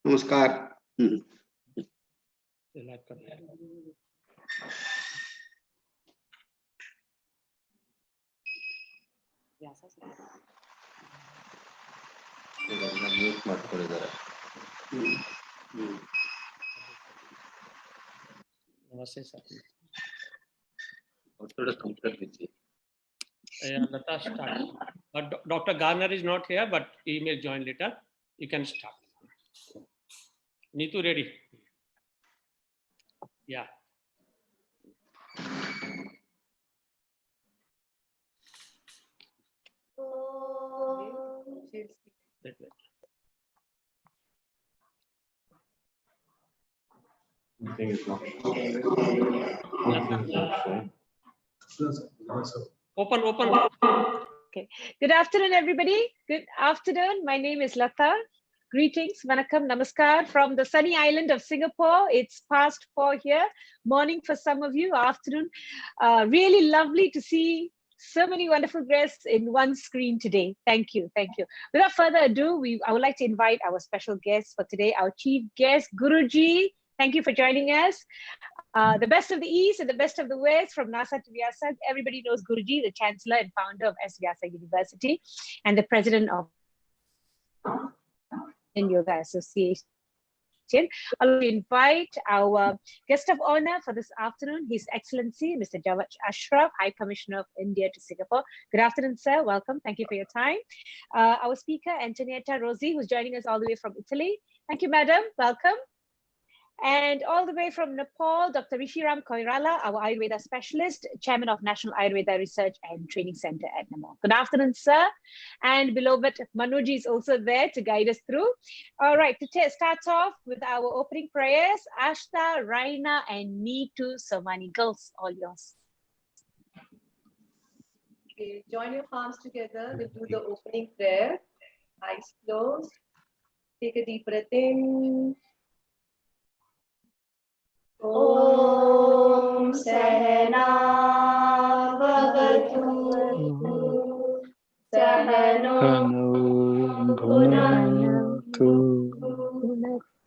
नमस्कार। म्यूट मत करो जरा। नमस्ते सर। और थोड़ा कम कर दीजिए। Lata start. But Dr. Garner is not here, but he may join later. You can start. Neetu ready? Yeah. Nothing is not. Open. Okay. Good afternoon, everybody. Good afternoon. My name is Lata. Greetings, Vanakkam, Namaskar from the sunny island of Singapore. It's past 4 here. Morning for some of you, afternoon. Really lovely to see so many wonderful guests in one screen today. Thank you. Without further ado, I would like to invite our special guest for today, our chief guest, Guruji. Thank you for joining us. The best of the East and the best of the West, from Nasa to Vyasa. Everybody knows Guruji, the Chancellor and founder of S. Vyasa University and the President of Indian Yoga Association. I'll invite our guest of honor for this afternoon, His Excellency, Mr. Javad Ashraf, High Commissioner of India to Singapore. Good afternoon, sir. Welcome. Thank you for your time. Our speaker, Antonietta Rossi, who's joining us all the way from Italy. Thank you, madam. Welcome. And all the way from Nepal, Dr. Rishiram Koirala, our Ayurveda specialist, chairman of National Ayurveda Research and Training Center at Nepal. Good afternoon, sir. And beloved Manoj is also there to guide us through. All right, to start off with our opening prayers, Ashta, Raina, and Neetu Somani. Girls, all yours. Okay, join your palms together. We'll do the opening prayer. Eyes closed. Take a deep breath in. Om Sahana Bhavatu Sahano Bhunaktu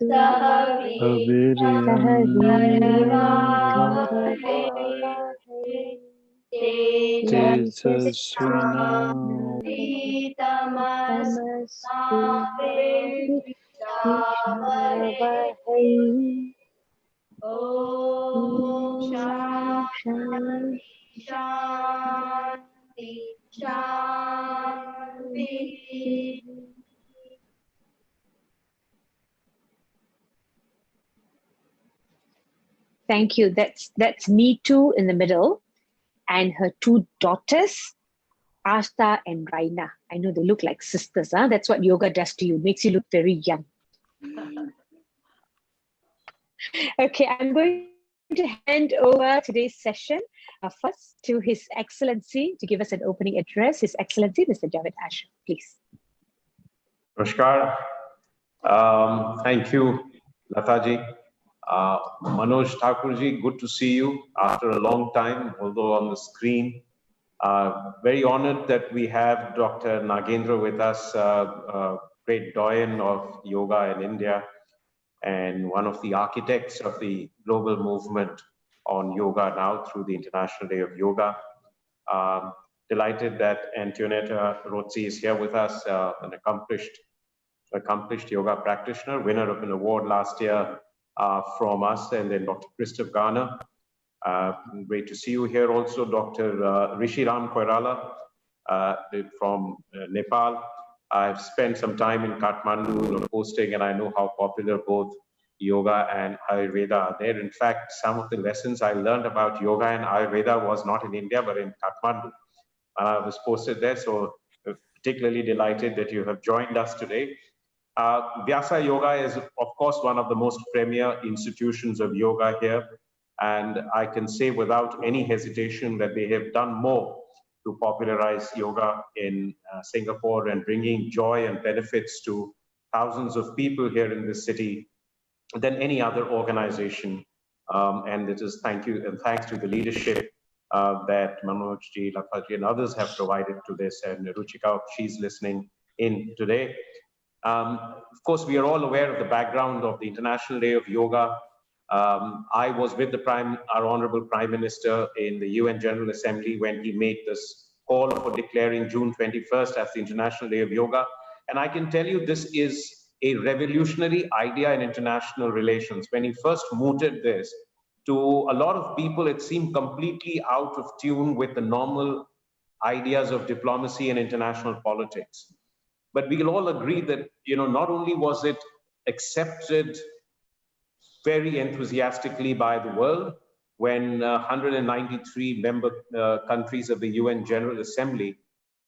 Sahaviravahe Tejasvinavishamahe Om Shanti. Thank you. That's Neetu in the middle, and her two daughters, Ashta and Raina. I know they look like sisters. Huh? That's what yoga does to you. Makes you look very young. Okay, I'm going to hand over today's session first to His Excellency to give us an opening address. His Excellency, Mr. Javad Ashraf, please. Namaskar. Thank you, Lataji. Manoj Thakurji, good to see you after a long time, although on the screen. Very honored that we have Dr. Nagendra with us, great doyen of yoga in India, and one of the architects of the global movement on yoga now through the International Day of Yoga. Delighted that Antonietta Rossi is here with us, an accomplished yoga practitioner, winner of an award last year from us, and then Dr. Christoph Garner. Great to see you here also, Dr. Rishiram Koirala from Nepal. I've spent some time in Kathmandu hosting, and I know how popular both yoga and Ayurveda are there. In fact, some of the lessons I learned about yoga and Ayurveda was not in India, but in Kathmandu. I was posted there, so particularly delighted that you have joined us today. Vyasa Yoga is, of course, one of the most premier institutions of yoga here. And I can say without any hesitation that they have done more to popularize yoga in Singapore and bringing joy and benefits to thousands of people here in this city than any other organization. And it is thank you and thanks to the leadership that Manojji, Lataji, and others have provided to this. And Ruchika, she's listening in today. Of course, we are all aware of the background of the International Day of Yoga. I was with our Honorable Prime Minister in the UN General Assembly when he made this call for declaring June 21st as the International Day of Yoga. And I can tell you this is a revolutionary idea in international relations. When he first mooted this, to a lot of people, it seemed completely out of tune with the normal ideas of diplomacy and international politics. But we'll all agree that, not only was it accepted very enthusiastically by the world when 193 member countries of the UN General Assembly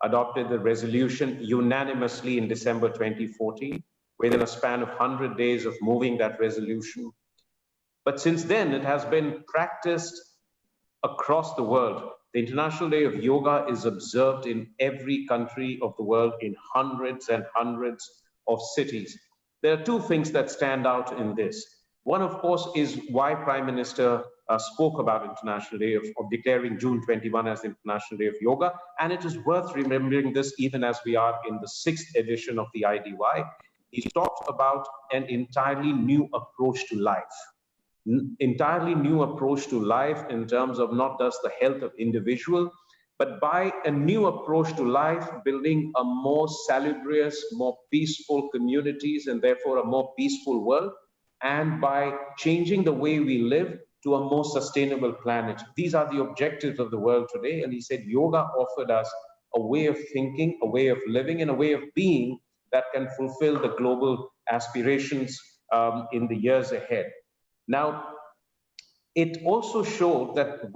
adopted the resolution unanimously in December 2014, within a span of 100 days of moving that resolution. But since then, it has been practiced across the world. The International Day of Yoga is observed in every country of the world, in hundreds and hundreds of cities. There are two things that stand out in this. One, of course, is why Prime Minister spoke about International Day of declaring June 21 as the International Day of Yoga. And it is worth remembering this even as we are in the 6th edition of the IDY. He talked about an entirely new approach to life. Entirely new approach to life in terms of not just the health of individual, but by a new approach to life, building a more salubrious, more peaceful communities, and therefore a more peaceful world, and by changing the way we live to a more sustainable planet. These are the objectives of the world today. And he said yoga offered us a way of thinking, a way of living, and a way of being that can fulfill the global aspirations in the years ahead. Now, it also showed that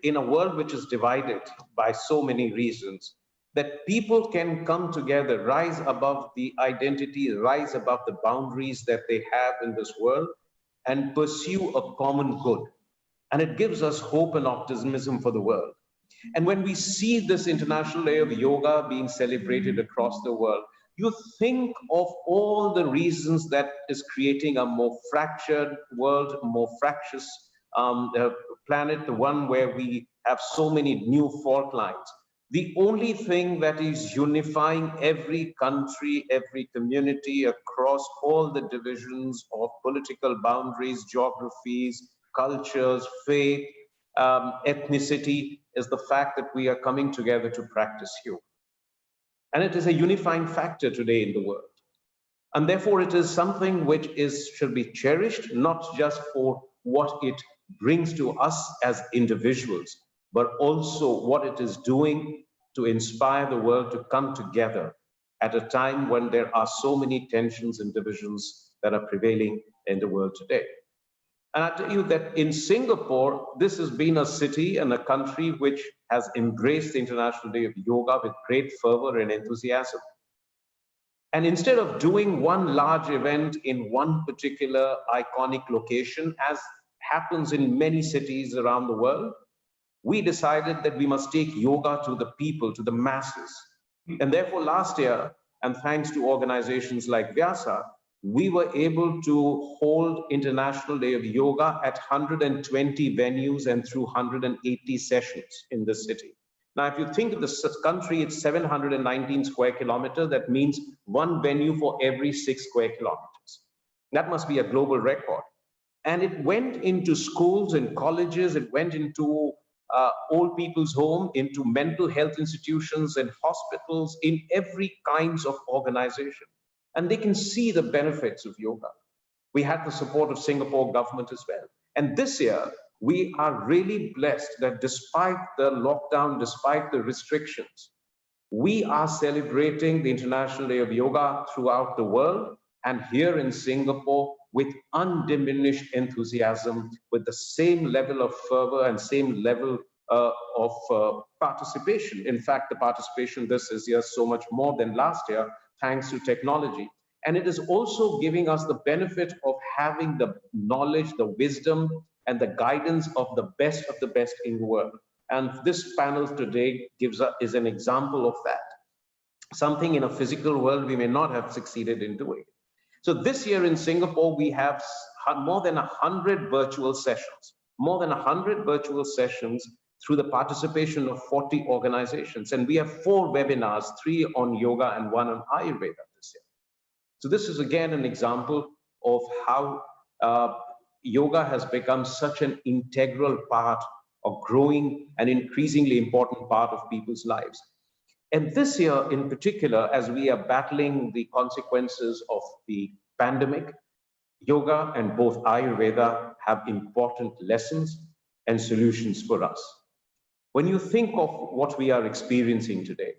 in a world which is divided by so many reasons, that people can come together, rise above the identity, rise above the boundaries that they have in this world, and pursue a common good. And it gives us hope and optimism for the world. And when we see this International Day of Yoga being celebrated across the world, you think of all the reasons that is creating a more fractured world, a more fractious planet, the one where we have so many new fault lines. The only thing that is unifying every country, every community across all the divisions of political boundaries, geographies, cultures, faith, ethnicity, is the fact that we are coming together to practice yoga. And it is a unifying factor today in the world. And therefore, it is something which should be cherished, not just for what it brings to us as individuals, but also what it is doing to inspire the world to come together at a time when there are so many tensions and divisions that are prevailing in the world today. And I tell you that in Singapore, this has been a city and a country which has embraced the International Day of Yoga with great fervor and enthusiasm. And instead of doing one large event in one particular iconic location, as happens in many cities around the world, we decided that we must take yoga to the people, to the masses. And therefore last year, and thanks to organizations like Vyasa, we were able to hold International Day of Yoga at 120 venues and through 180 sessions in the city. Now, if you think of the country, it's 719 square kilometers. That means one venue for every 6 square kilometers. That must be a global record. And it went into schools and colleges, it went into old people's home, into mental health institutions and hospitals, in every kinds of organization. And they can see the benefits of yoga. We had the support of Singapore government as well. And this year, we are really blessed that despite the lockdown, despite the restrictions, we are celebrating the International Day of Yoga throughout the world, and here in Singapore with undiminished enthusiasm, with the same level of fervor and same level of participation. In fact, the participation this year is so much more than last year, thanks to technology. And it is also giving us the benefit of having the knowledge, the wisdom, and the guidance of the best in the world. And this panel today is an example of that. Something in a physical world we may not have succeeded in doing. So this year in Singapore, we have more than 100 virtual sessions, through the participation of 40 organizations. And we have 4 webinars, 3 on yoga and 1 on Ayurveda this year. So this is again an example of how yoga has become such an integral part, a growing and increasingly important part of people's lives. And this year in particular, as we are battling the consequences of the pandemic, yoga and both Ayurveda have important lessons and solutions for us. When you think of what we are experiencing today,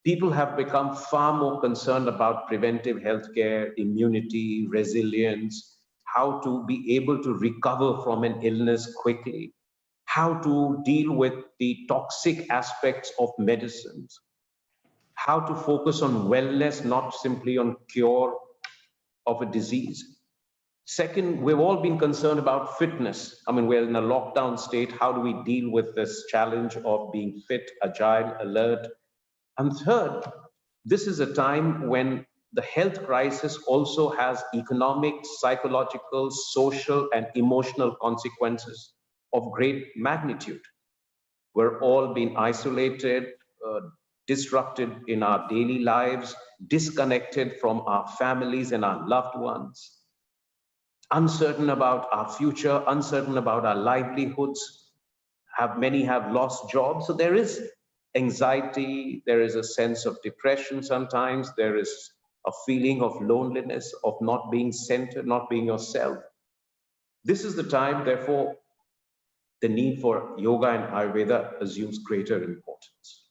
people have become far more concerned about preventive healthcare, immunity, resilience, how to be able to recover from an illness quickly, how to deal with the toxic aspects of medicines, how to focus on wellness, not simply on cure of a disease. Second, we've all been concerned about fitness. I mean, we're in a lockdown state. How do we deal with this challenge of being fit, agile, alert? And third, this is a time when the health crisis also has economic, psychological, social, and emotional consequences of great magnitude. We're all being isolated, disrupted in our daily lives, disconnected from our families and our loved ones, uncertain about our future, uncertain about our livelihoods. Many have lost jobs. So there is anxiety, there is a sense of depression sometimes, there is a feeling of loneliness, of not being centered, not being yourself. This is the time, therefore, the need for yoga and Ayurveda assumes greater importance.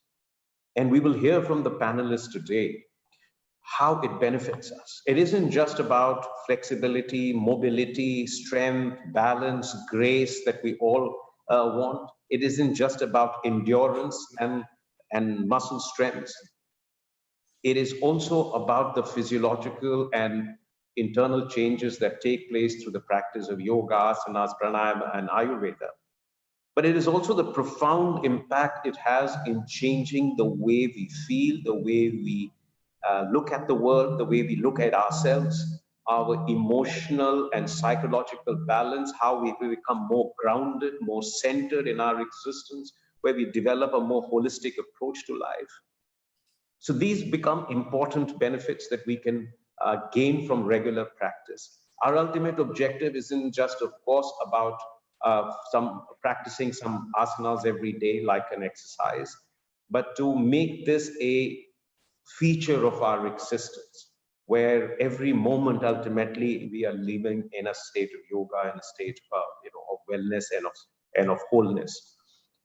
And we will hear from the panelists today how it benefits us. It isn't just about flexibility, mobility, strength, balance, grace that we all want. It isn't just about endurance and muscle strength. It is also about the physiological and internal changes that take place through the practice of yoga, asanas, pranayama, and Ayurveda. But it is also the profound impact it has in changing the way we feel, the way we look at the world, the way we look at ourselves, our emotional and psychological balance, how we become more grounded, more centered in our existence, where we develop a more holistic approach to life. So these become important benefits that we can gain from regular practice. Our ultimate objective isn't just, of course, about practicing some asanas every day like an exercise, but to make this a feature of our existence, where every moment ultimately we are living in a state of yoga, in a state of wellness and of wholeness.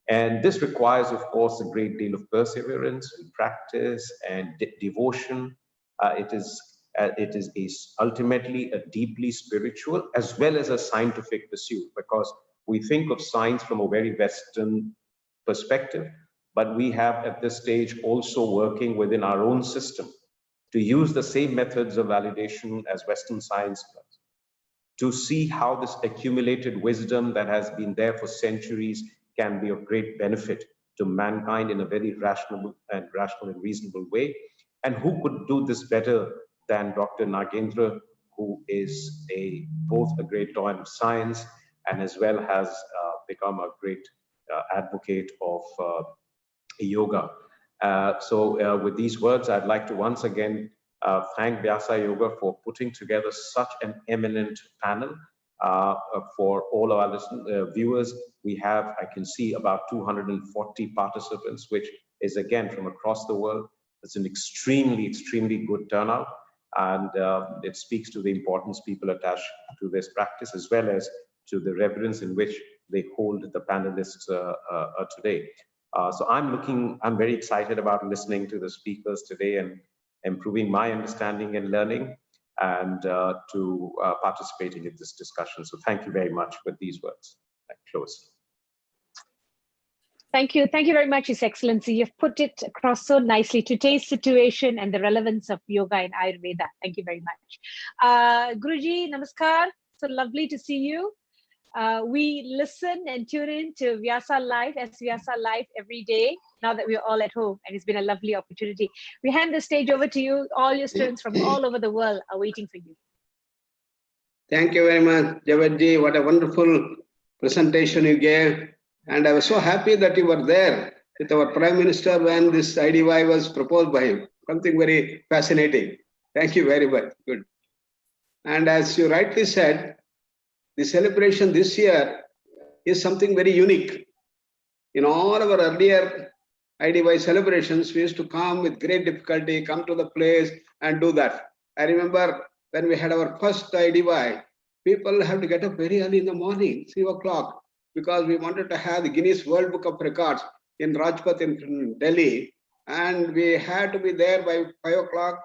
And this requires, of course, a great deal of perseverance and practice and devotion. It is ultimately a deeply spiritual as well as a scientific pursuit, because we think of science from a very Western perspective, but we have at this stage also working within our own system to use the same methods of validation as Western science does, to see how this accumulated wisdom that has been there for centuries can be of great benefit to mankind in a very rational and reasonable way. And who could do this better than Dr. Nagendra, who is both a great doyen of science and as well has become a great advocate of yoga. So with these words, I'd like to once again thank Vyasa Yoga for putting together such an eminent panel. For all of our viewers, we have, I can see, about 240 participants, which is again from across the world. It's an extremely, extremely good turnout, and it speaks to the importance people attach to this practice, as well as to the reverence in which they hold the panelists today. So I'm very excited about listening to the speakers today and improving my understanding and learning, and to participating in this discussion. So thank you very much with these words. I close. Thank you. Thank you very much, His Excellency. You've put it across so nicely, today's situation and the relevance of yoga and Ayurveda. Thank you very much. Guruji, namaskar. So lovely to see you. We listen and tune in to Vyasa Live, Vyasa Live every day, now that we're all at home, and it's been a lovely opportunity. We hand the stage over to you. All your students from all over the world are waiting for you. Thank you very much, Javadji. What a wonderful presentation you gave. And I was so happy that you were there with our Prime Minister when this IDY was proposed by him. Something very fascinating. Thank you very much. Good. And as you rightly said, the celebration this year is something very unique. In all our earlier IDY celebrations, we used to come with great difficulty, come to the place and do that. I remember when we had our first IDY, people have to get up very early in the morning, 3 o'clock, because we wanted to have the Guinness World Book of Records in Rajpath in Delhi. And we had to be there by 5 o'clock.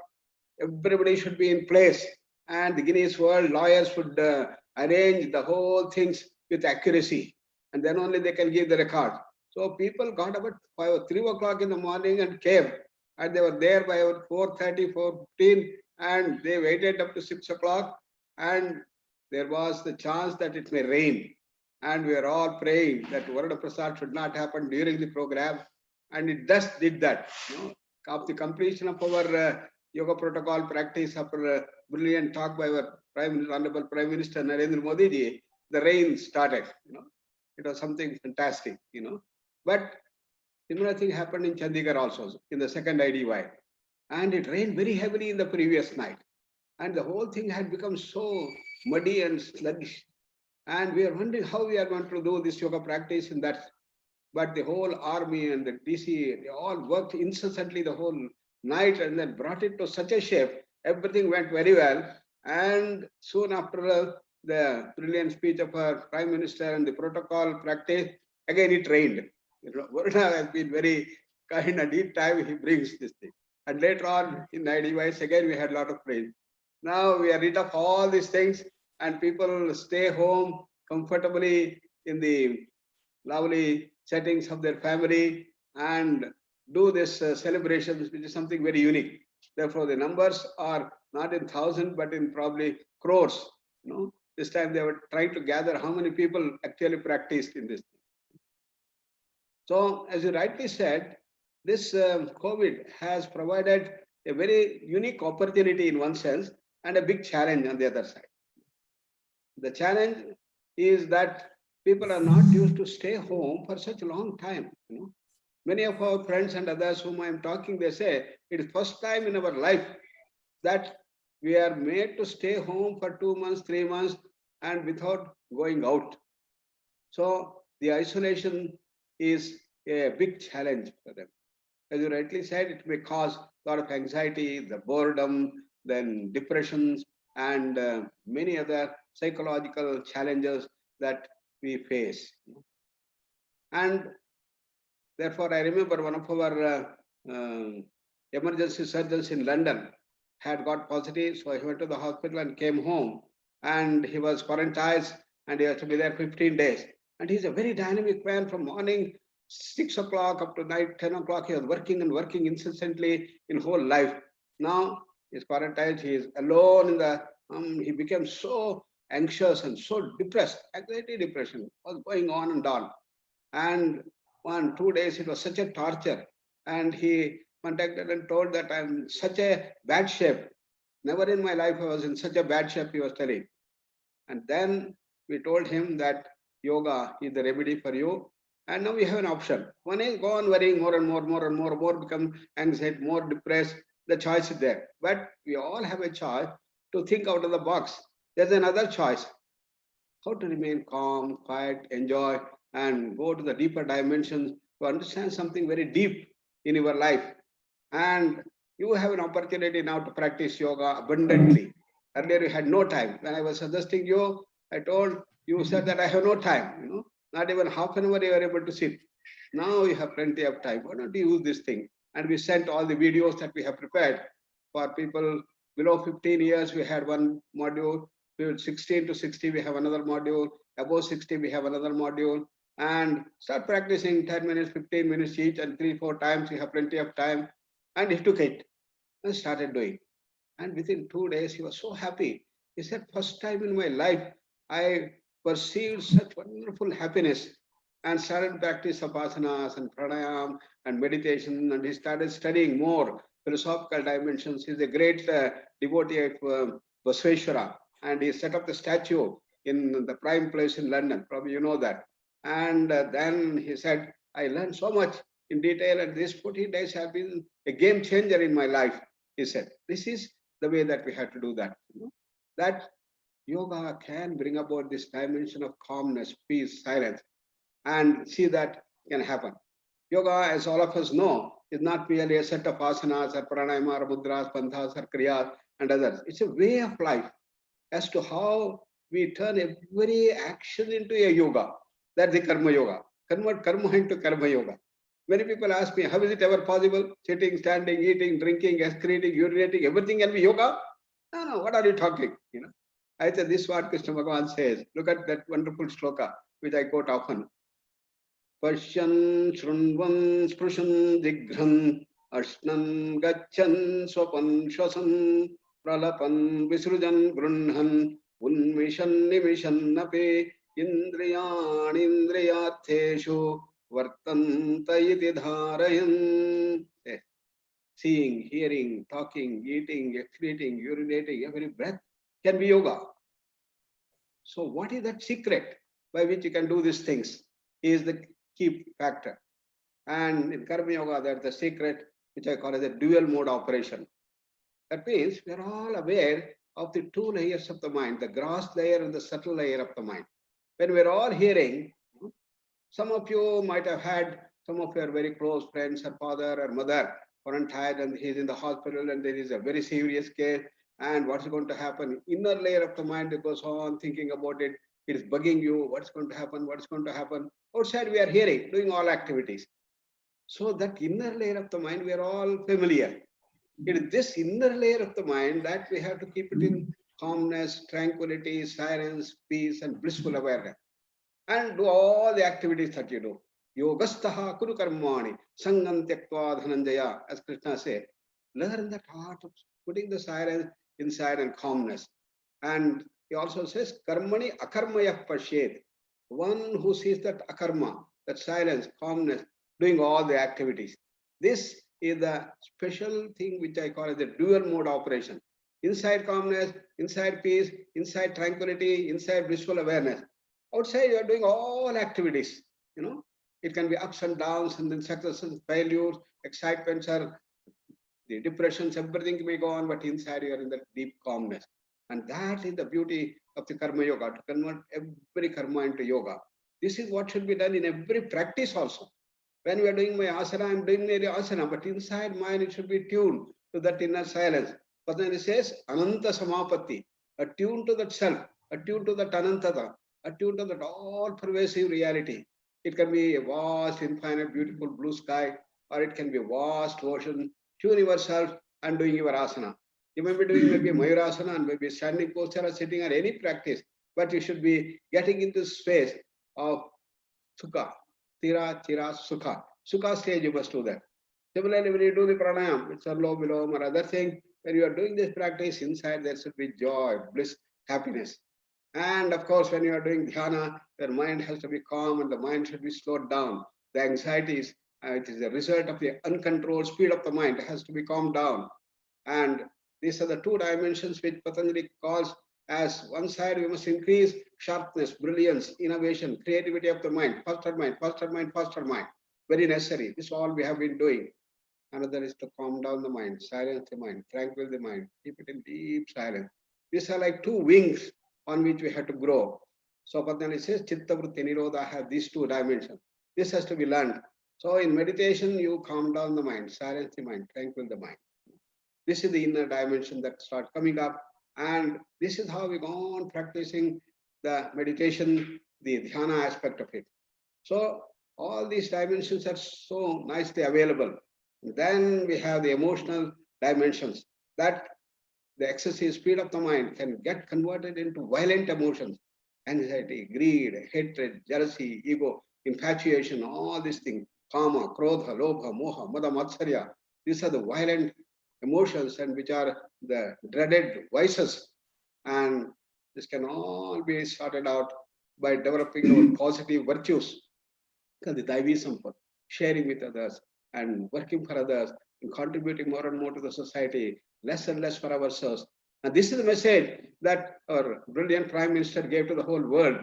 Everybody should be in place. And the Guinness World lawyers would arrange the whole things with accuracy. And then only they can give the record. So people got up at 3 o'clock in the morning and came. And they were there by 4:30, 4:15. And they waited up to 6 o'clock. And there was the chance that it may rain. And we were all praying that Varuna Prasad should not happen during the program. And it just did that. You know, after the completion of our yoga protocol practice, after a brilliant talk by our Honorable Prime Minister Narendra Modi ji, the rain started. You know, it was something fantastic. You know, but similar thing happened in Chandigarh also in the second IDY, and it rained very heavily in the previous night, and the whole thing had become so muddy and sluggish, and we are wondering how we are going to do this yoga practice in that. But the whole army and the DC, they all worked incessantly the whole night and then brought it to such a shape. Everything went very well. And soon after the brilliant speech of our Prime Minister and the protocol practice, again it rained. Varuna has been very kind, and each time he brings this thing. And later on in IDYs, again we had a lot of rain. Now we are rid of all these things, and people stay home comfortably in the lovely settings of their family and do this celebrations, which is something very unique. Therefore, the numbers are not in thousands, but in probably crores. You know, this time they were trying to gather how many people actually practiced in this. So, as you rightly said, this COVID has provided a very unique opportunity in one sense and a big challenge on the other side. The challenge is that people are not used to stay home for such a long time. You know, many of our friends and others whom I am talking, they say it is first time in our life that we are made to stay home for 2 months, 3 months, and without going out. So the isolation is a big challenge for them. As you rightly said, it may cause a lot of anxiety, the boredom, then depressions, and many other psychological challenges that we face. And therefore, I remember one of our emergency surgeons in London had got positive, so he went to the hospital and came home, and he was quarantined, and he has to be there 15 days. And he's a very dynamic man. From morning 6 o'clock up to night 10 o'clock, he was working and working incessantly in whole life. Now he's quarantined, he is alone in the, he became so anxious and so depressed, anxiety, depression was going on and on. And 2 days, it was such a torture. And he contacted and told that I'm in such a bad shape. Never in my life I was in such a bad shape, he was telling. And then we told him that yoga is the remedy for you. And now we have an option. One is go on worrying more and more, become anxiety, more depressed. The choice is there. But we all have a choice to think out of the box. There's another choice. How to remain calm, quiet, enjoy, and go to the deeper dimensions to understand something very deep in your life. And you have an opportunity now to practice yoga abundantly. Earlier you had no time. When I was suggesting you, I told you said that I have no time, you know, not even half an hour you are able to sit. Now you have plenty of time. Why don't you use this thing? And we sent all the videos that we have prepared for people below 15 years. We had one module. 16 to 60, we have another module. Above 60, we have another module. And start practicing 10 minutes, 15 minutes each, and 3-4 times. You have plenty of time. And he took it and started doing. And within 2 days, he was so happy. He said, first time in my life, I perceived such wonderful happiness, and started practice of asanas and pranayam and meditation. And he started studying more philosophical dimensions. He's a great devotee of Basveshwara. And he set up the statue in the prime place in London. Probably you know that. And then he said, I learned so much in detail, and these 14 days have been a game changer in my life. He said, this is the way that we had to do that. That yoga can bring about this dimension of calmness, peace, silence, and see that can happen. Yoga, as all of us know, is not merely a set of asanas or pranayama or mudras, panthas or kriyas and others. It's a way of life as to how we turn every action into a yoga. That's the karma yoga. Convert karma into karma yoga. Many people ask me, how is it ever possible? Sitting, standing, eating, drinking, excreting, urinating, everything can be yoga? No, what are you talking? I said, this is what Krishna Bhagavan says. Look at that wonderful shloka, which I quote often. Pashyan shrunvan sprushan digran ashnan gachan swapan shwasan pralapan visrujan grunhan unmishan nimishan nape indriyan indriyatheshu vartanta iti dharayan. Seeing, hearing, talking, eating, excreting, urinating, every breath can be yoga. So what is that secret by which you can do these things is the key factor. And in Karma Yoga, that's the secret, which I call as a dual mode operation. That means we are all aware of the two layers of the mind, the gross layer and the subtle layer of the mind. When we're all hearing, some of you might have had some of your very close friends or father or mother quarantined and he's in the hospital and there is a very serious case and what's going to happen? Inner layer of the mind that goes on thinking about it. It is bugging you. What's going to happen? What's going to happen? Outside we are hearing, doing all activities. So that inner layer of the mind, we are all familiar. It is this inner layer of the mind that we have to keep it in calmness, tranquility, silence, peace, and blissful awareness. And do all the activities that you do. Yogastaha kuru karmani sangam tyaktva dhananjaya, as Krishna said. Learn that art of putting the silence inside and calmness. And he also says, karmani akarmaya pashet. One who sees that akarma, that silence, calmness, doing all the activities. This is the special thing which I call as the dual mode operation. Inside calmness, inside peace, inside tranquility, inside blissful awareness. Outside you are doing all activities. It can be ups and downs and then successes, failures, excitements, or the depressions, everything may go on, but inside you are in the deep calmness. And that is the beauty of the karma yoga, to convert every karma into yoga. This is what should be done in every practice also. When we are doing my asana, I'm doing the asana, but inside mind it should be tuned to that inner silence. Patanjali says, Ananta Samapatti, attuned to that self, attuned to that Anantata, attuned to that all-pervasive reality. It can be a vast, infinite, beautiful blue sky, or it can be a vast ocean. Tune yourself and doing your asana. You may be doing maybe Mayurasana and maybe standing posture or sitting or any practice, but you should be getting into space of Sukha, Tira, Tira, Sukha. Sukha stage, you must do that. Similarly, when you do the pranayam, it's a low, below, or other thing, when you are doing this practice, inside there should be joy, bliss, happiness. And of course, when you are doing dhyana, your mind has to be calm and the mind should be slowed down. The anxieties, it is a result of the uncontrolled speed of the mind, it has to be calmed down. And these are the two dimensions which Patanjali calls as one side we must increase sharpness, brilliance, innovation, creativity of the mind, faster mind, faster mind, faster mind. Very necessary. This is all we have been doing. Another is to calm down the mind, silence the mind, tranquil the mind, keep it in deep silence. These are like two wings on which we have to grow. So Patanjali says, Chitta Vritti Nirodha have these two dimensions. This has to be learned. So in meditation, you calm down the mind, silence the mind, tranquil the mind. This is the inner dimension that starts coming up. And this is how we go on practicing the meditation, the dhyana aspect of it. So all these dimensions are so nicely available. Then we have the emotional dimensions that the excessive speed of the mind can get converted into violent emotions, anxiety, greed, hatred, jealousy, ego, infatuation, all these things, kama, krodha, lobha, moha, mada, matsarya. These are the violent emotions and which are the dreaded vices. And this can all be sorted out by developing our positive virtues, the Daivi Sampad, sharing with others and working for others and contributing more and more to the society, less and less for ourselves. And this is the message that our brilliant Prime Minister gave to the whole world.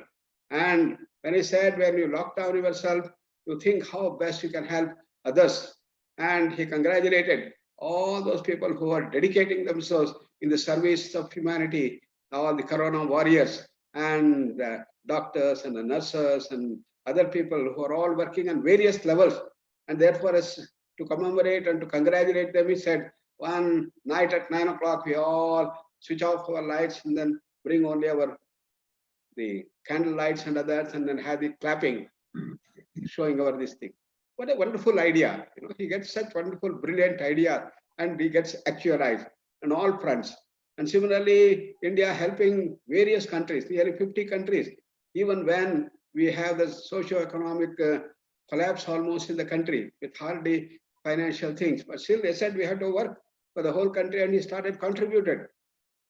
And when he said, when you lock down yourself, you think how best you can help others. And he congratulated all those people who are dedicating themselves in the service of humanity, all the corona warriors and doctors and the nurses and other people who are all working on various levels. And therefore, as to commemorate and to congratulate them, he said, one night at 9 o'clock, we all switch off our lights and then bring only the candle lights and others, and then have the clapping, showing our this thing. What a wonderful idea. He gets such wonderful, brilliant idea, and he gets actualized on all fronts. And similarly, India helping various countries, nearly 50 countries, even when we have the socio-economic collapse almost in the country with hardly financial things. But still, they said we had to work for the whole country, and he started contributed.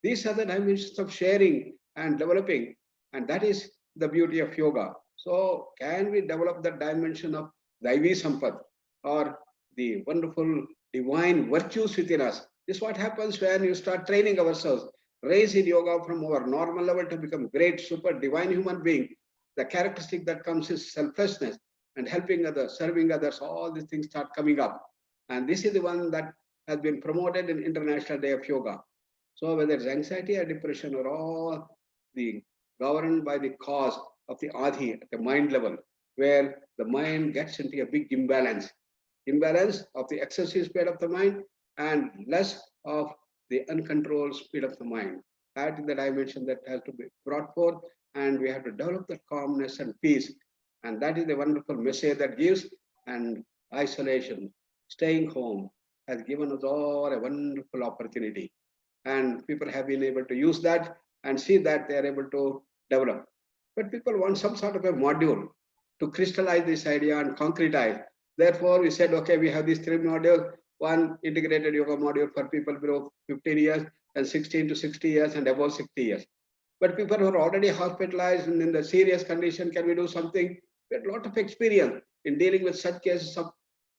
These are the dimensions of sharing and developing, and that is the beauty of yoga. So can we develop the dimension of Daivi Sampat, or the wonderful divine virtues within us? This is what happens when you start training ourselves, raise in yoga from our normal level to become great, super divine human being. The characteristic that comes is selflessness and helping others, serving others. All these things start coming up. And this is the one that has been promoted in International Day of Yoga. So whether it's anxiety or depression or all the governed by the cause of the Adi at the mind level, where the mind gets into a big imbalance of the excessive speed of the mind and less of the uncontrolled speed of the mind. That is the dimension that has to be brought forth, and we have to develop that calmness and peace. And that is the wonderful message that gives. And isolation, staying home, has given us all a wonderful opportunity. And people have been able to use that and see that they are able to develop. But people want some sort of a module to crystallize this idea and concretize. Therefore, we said, okay, we have these 3 modules, one integrated yoga module for people below 15 years, and 16 to 60 years, and above 60 years. But people who are already hospitalized and in the serious condition, can we do something? We had a lot of experience in dealing with such cases of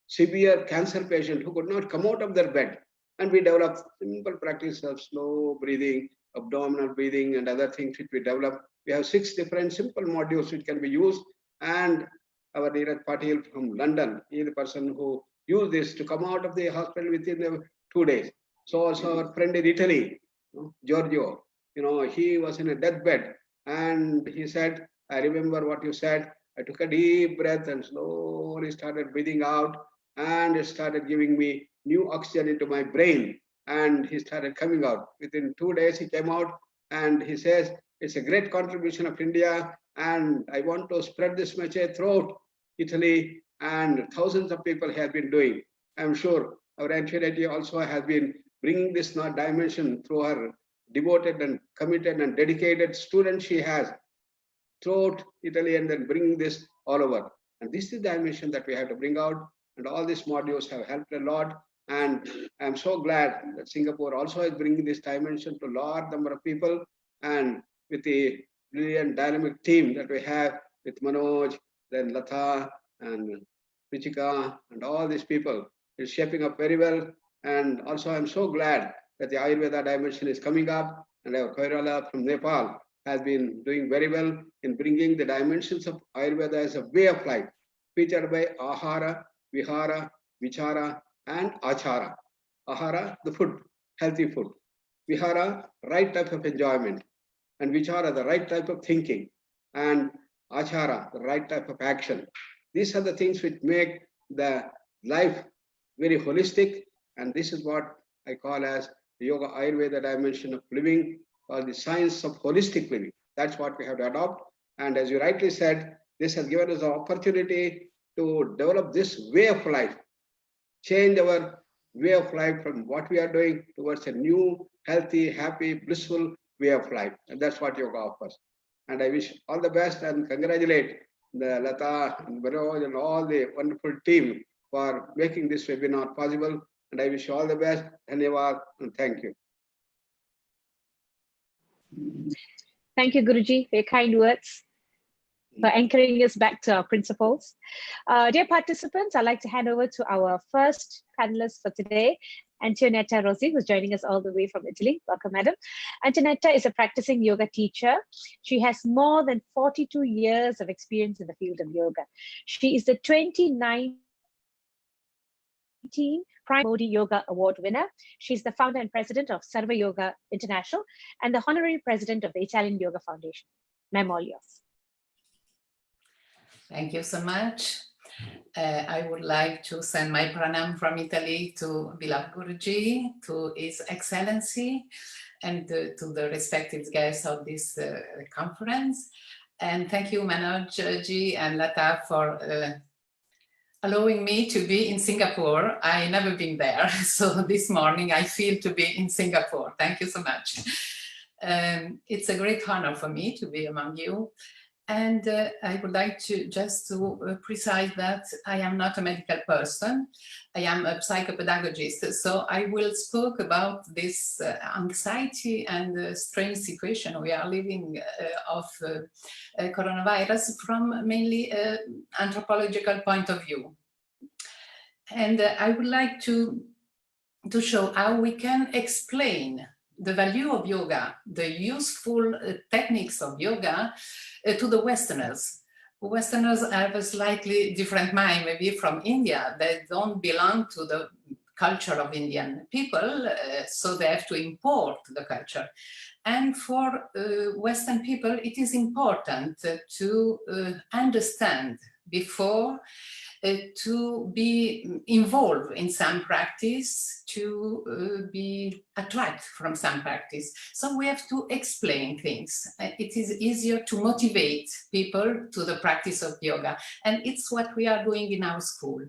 severe cancer patients who could not come out of their bed. And we developed simple practice of slow breathing, abdominal breathing, and other things which we developed. We have 6 different simple modules which can be used. And our Neeraj Patil from London, he is the person who used this to come out of the hospital within 2 days. So also our friend in Italy, Giorgio, he was in a deathbed, and he said, I remember what you said. I took a deep breath and slowly started breathing out, and it started giving me new oxygen into my brain, and he started coming out. Within 2 days, he came out, and he says, it's a great contribution of India, and I want to spread this message throughout Italy, and thousands of people have been doing. I'm sure our Antoinette also has been bringing this dimension through her devoted and committed and dedicated students she has throughout Italy, and then bringing this all over. And this is the dimension that we have to bring out, and all these modules have helped a lot. And I'm so glad that Singapore also is bringing this dimension to a large number of people, and with the brilliant dynamic team that we have with Manoj, then Latha and Prichika, and all these people is shaping up very well. And also I'm so glad that the Ayurveda dimension is coming up, and our Koirala from Nepal has been doing very well in bringing the dimensions of Ayurveda as a way of life, featured by Ahara, Vihara, Vichara, and Achara. Ahara, the food, healthy food. Vihara, right type of enjoyment. And Vichara, the right type of thinking. And Achara, the right type of action. These are the things which make the life very holistic. And this is what I call as the Yoga Ayurveda dimension of living, or the science of holistic living. That's what we have to adopt. And as you rightly said, this has given us the opportunity to develop this way of life, change our way of life from what we are doing towards a new, healthy, happy, blissful way of life. And that's what yoga offers. And I wish all the best and congratulate the Lata and Baroj and all the wonderful team for making this webinar possible. And I wish you all the best. Dhanyavad and thank you. Thank you, Guruji, for your kind words, for anchoring us back to our principles. Dear participants, I'd like to hand over to our first panelist for today, Antoinetta Rossi, who's joining us all the way from Italy. Welcome, madam. Antoinetta is a practicing yoga teacher. She has more than 42 years of experience in the field of yoga. She is the 2019 Prime Modi Yoga Award winner. She's the founder and president of Sarva Yoga International and the honorary president of the Italian Yoga Foundation. Ma'am, all yours. Thank you so much. I would like to send my pranam from Italy to Bilal Guruji, to His Excellency, and to the respective guests of this conference. And thank you, Manoj ji and Lata, for allowing me to be in Singapore. I never been there, so this morning I feel to be in Singapore. Thank you so much. It's a great honor for me to be among you. And I would like to just to precise that I am not a medical person. I am a psychopedagogist. So I will speak about this anxiety and strange situation we are living of coronavirus from mainly anthropological point of view. And I would like to show how we can explain the value of yoga, the useful techniques of yoga to the Westerners. Westerners have a slightly different mind, maybe from India. They don't belong to the culture of Indian people, so they have to import the culture. And for Western people, it is important to understand before to be involved in some practice, to be attracted from some practice. So we have to explain things. It is easier to motivate people to the practice of yoga. And it's what we are doing in our school.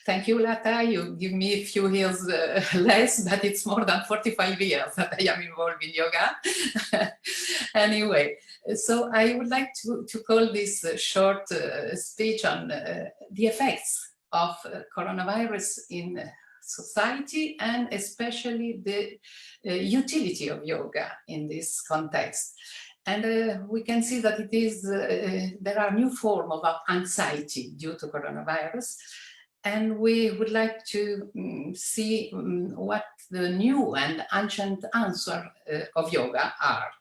Thank you, Lata. You give me a few years less, but it's more than 45 years that I am involved in yoga. Anyway, so I would like to call this short speech on the effects of coronavirus in society, and especially the utility of yoga in this context. And we can see that it is there are new forms of anxiety due to coronavirus, and we would like to see what the new and ancient answer of yoga are.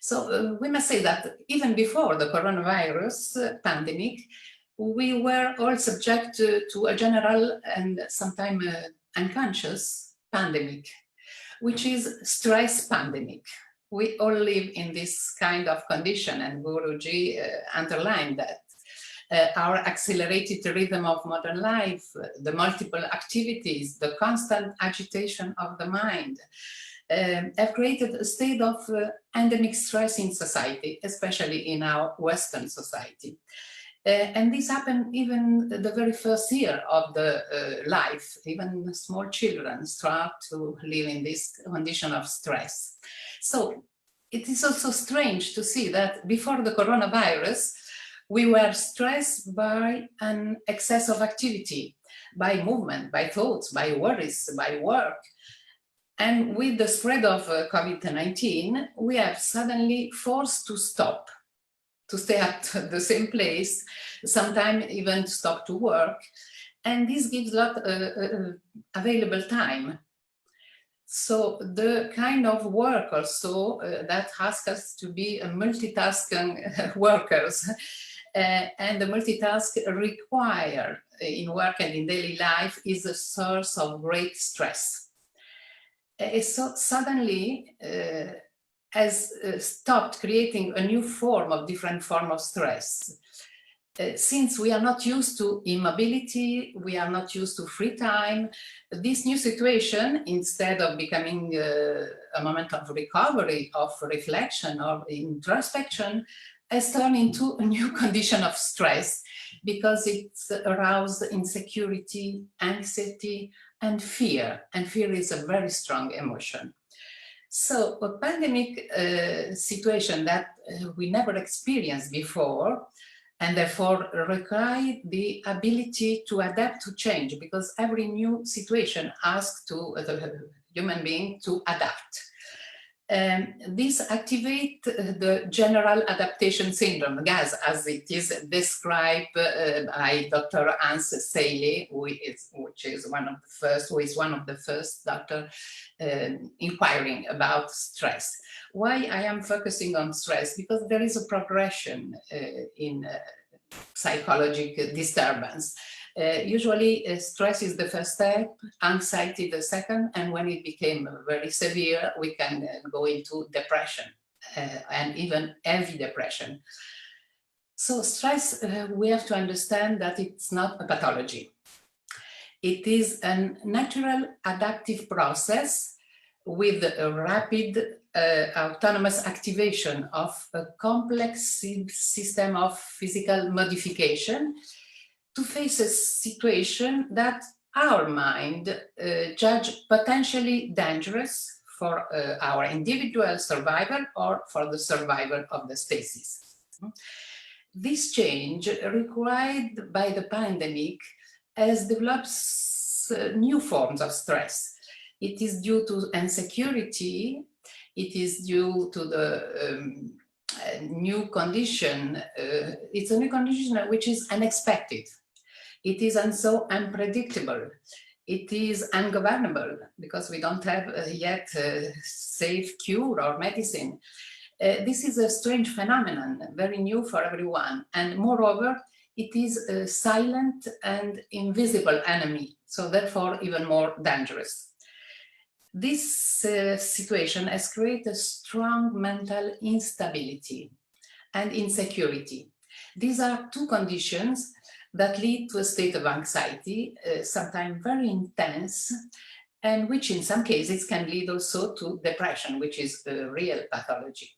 So we must say that even before the coronavirus pandemic, we were all subject to a general and sometimes unconscious pandemic, which is stress pandemic. We all live in this kind of condition, and Guruji underlined that. Our accelerated rhythm of modern life, the multiple activities, the constant agitation of the mind, have created a state of endemic stress in society, especially in our Western society. And this happened even the very first year of the life. Even small children start to live in this condition of stress. So it is also strange to see that before the coronavirus, we were stressed by an excess of activity, by movement, by thoughts, by worries, by work. And with the spread of COVID-19, we have suddenly forced to stop, to stay at the same place, sometimes even stop to work. And this gives a lot of available time. So the kind of work also that asks us to be multitasking workers, and the multitask required in work and in daily life is a source of great stress. So suddenly has stopped creating a new form of different form of stress. Since we are not used to immobility, we are not used to free time, this new situation, instead of becoming a moment of recovery, of reflection, or introspection, has turned into a new condition of stress, because it's aroused insecurity, anxiety, and fear. And fear is a very strong emotion. So a pandemic situation that we never experienced before, and therefore required the ability to adapt to change, because every new situation asks to the human being to adapt. This activates the general adaptation syndrome, GAS, as it is described by Dr. Hans Selye, who is one of the first doctor inquiring about stress. Why I am focusing on stress? Because there is a progression in psychological disturbance. Usually stress is the first step, anxiety the second, and when it became very severe, we can go into depression and even heavy depression. So stress, we have to understand that it's not a pathology. It is a natural adaptive process with a rapid autonomous activation of a complex system of physical modification to face a situation that our mind judge potentially dangerous for our individual survival or for the survival of the species. This change required by the pandemic has developed new forms of stress. It is due to insecurity, it is due to the new condition. It's a new condition which is unexpected. It is also unpredictable. It is ungovernable because we don't have yet a safe cure or medicine. This is a strange phenomenon, very new for everyone. And moreover, it is a silent and invisible enemy, so therefore even more dangerous. This situation has created strong mental instability and insecurity. These are two conditions that lead to a state of anxiety, sometimes very intense, and which in some cases can lead also to depression, which is a real pathology.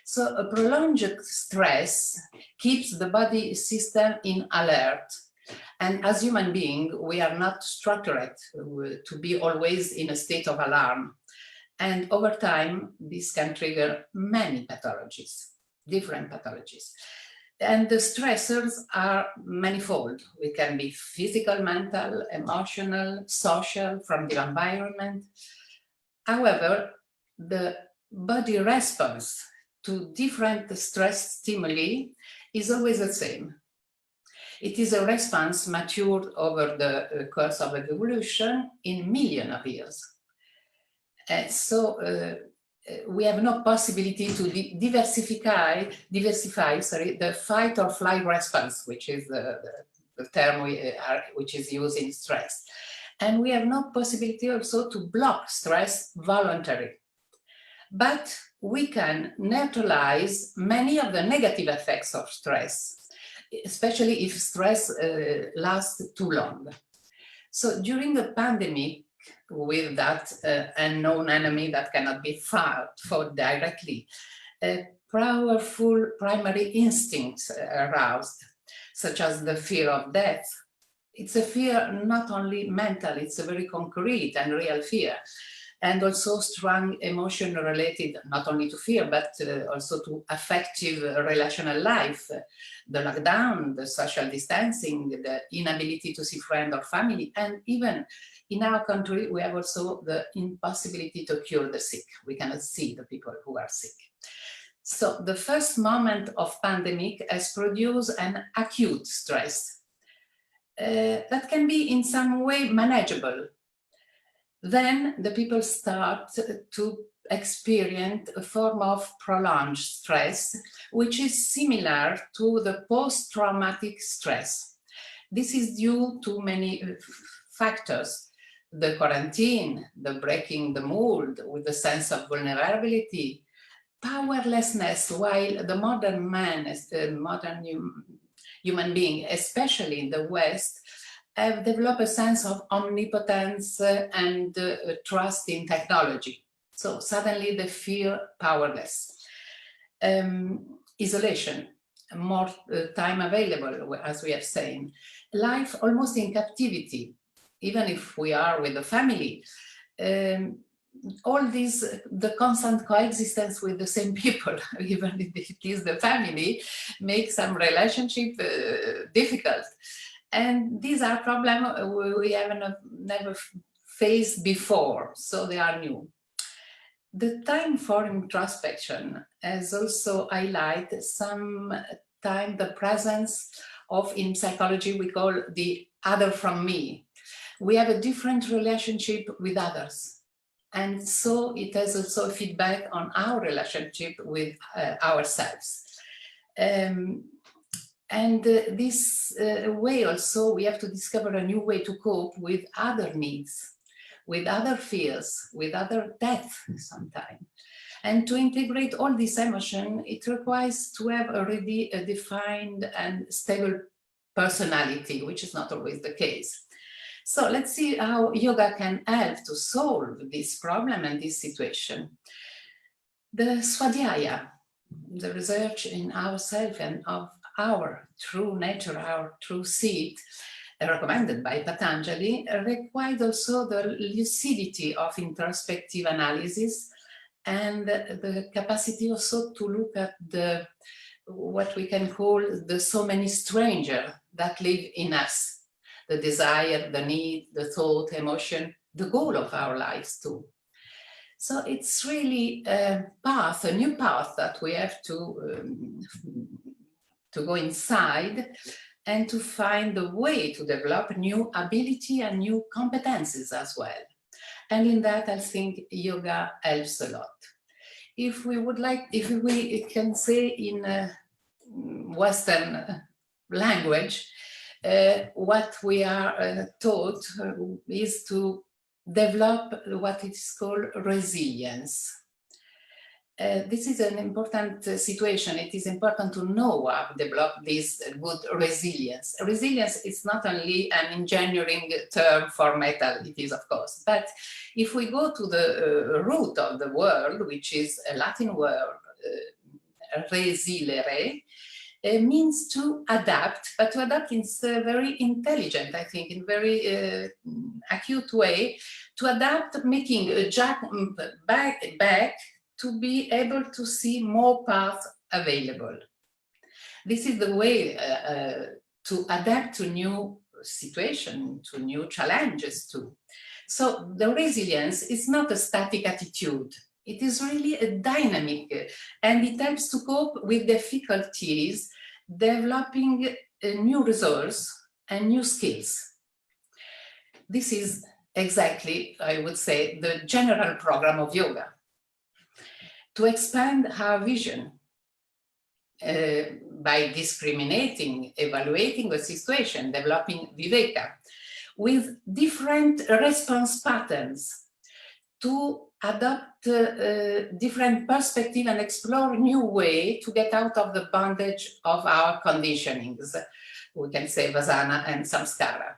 So a prolonged stress keeps the body system in alert. And as human beings, we are not structured to be always in a state of alarm. And over time, this can trigger many pathologies, different pathologies. And the stressors are manifold. We can be physical, mental, emotional, social, from the environment. However, the body response to different stress stimuli is always the same. It is a response matured over the course of evolution in millions of years. So we have no possibility to diversify the fight or flight response, which is the term which is used in stress. And we have no possibility also to block stress voluntarily. But we can neutralize many of the negative effects of stress, especially if stress lasts too long. So during the pandemic, with that unknown enemy that cannot be fought directly, powerful primary instincts aroused, such as the fear of death. It's a fear not only mental, it's a very concrete and real fear. And also strong emotion related not only to fear, but also to affective relational life, the lockdown, the social distancing, the inability to see friends or family, and even in our country, we have also the impossibility to cure the sick. We cannot see the people who are sick. So the first moment of pandemic has produced an acute stress that can be in some way manageable. Then the people start to experience a form of prolonged stress, which is similar to the post-traumatic stress. This is due to many factors: the quarantine, the breaking the mold with the sense of vulnerability, powerlessness, while the modern man, the modern human being, especially in the West, have developed a sense of omnipotence and trust in technology. So suddenly they feel powerless. Isolation, more time available, as we have said. Life almost in captivity, even if we are with the family. All this, the constant coexistence with the same people, even if it is the family, makes some relationship difficult. And these are problems we have never faced before, so they are new. The time for introspection has also highlighted sometimes the presence of, in psychology, we call the other from me. We have a different relationship with others. And so it has also a feedback on our relationship with ourselves. And this way also, we have to discover a new way to cope with other needs, with other fears, with other death sometimes. And to integrate all this emotion, it requires to have already a defined and stable personality, which is not always the case. So let's see how yoga can help to solve this problem and this situation. The Swadhyaya, the research in ourselves and of our true nature, our true seed, recommended by Patanjali, required also the lucidity of introspective analysis and the capacity also to look at the what we can call the so many strangers that live in us, the desire, the need, the thought, emotion, the goal of our lives too. So it's really a path, a new path that we have to go inside and to find a way to develop new ability and new competencies as well. And in that, I think yoga helps a lot. If we can say in a Western language, what we are taught is to develop what is called resilience. This is an important situation. It is important to know how to develop this good resilience. Resilience is not only an engineering term for metal, it is of course, but if we go to the root of the word, which is a Latin word, resilere, means to adapt, but to adapt in a very intelligent, I think, in very acute way, to adapt, making a jump back to be able to see more paths available. This is the way to adapt to new situation, to new challenges too. So the resilience is not a static attitude. It is really a dynamic, and it helps to cope with difficulties, developing new resources and new skills. This is exactly, I would say, the general program of yoga. To expand our vision by discriminating, evaluating the situation, developing viveka, with different response patterns, to adopt different perspective and explore new way to get out of the bondage of our conditionings. We can say vasana and samskara.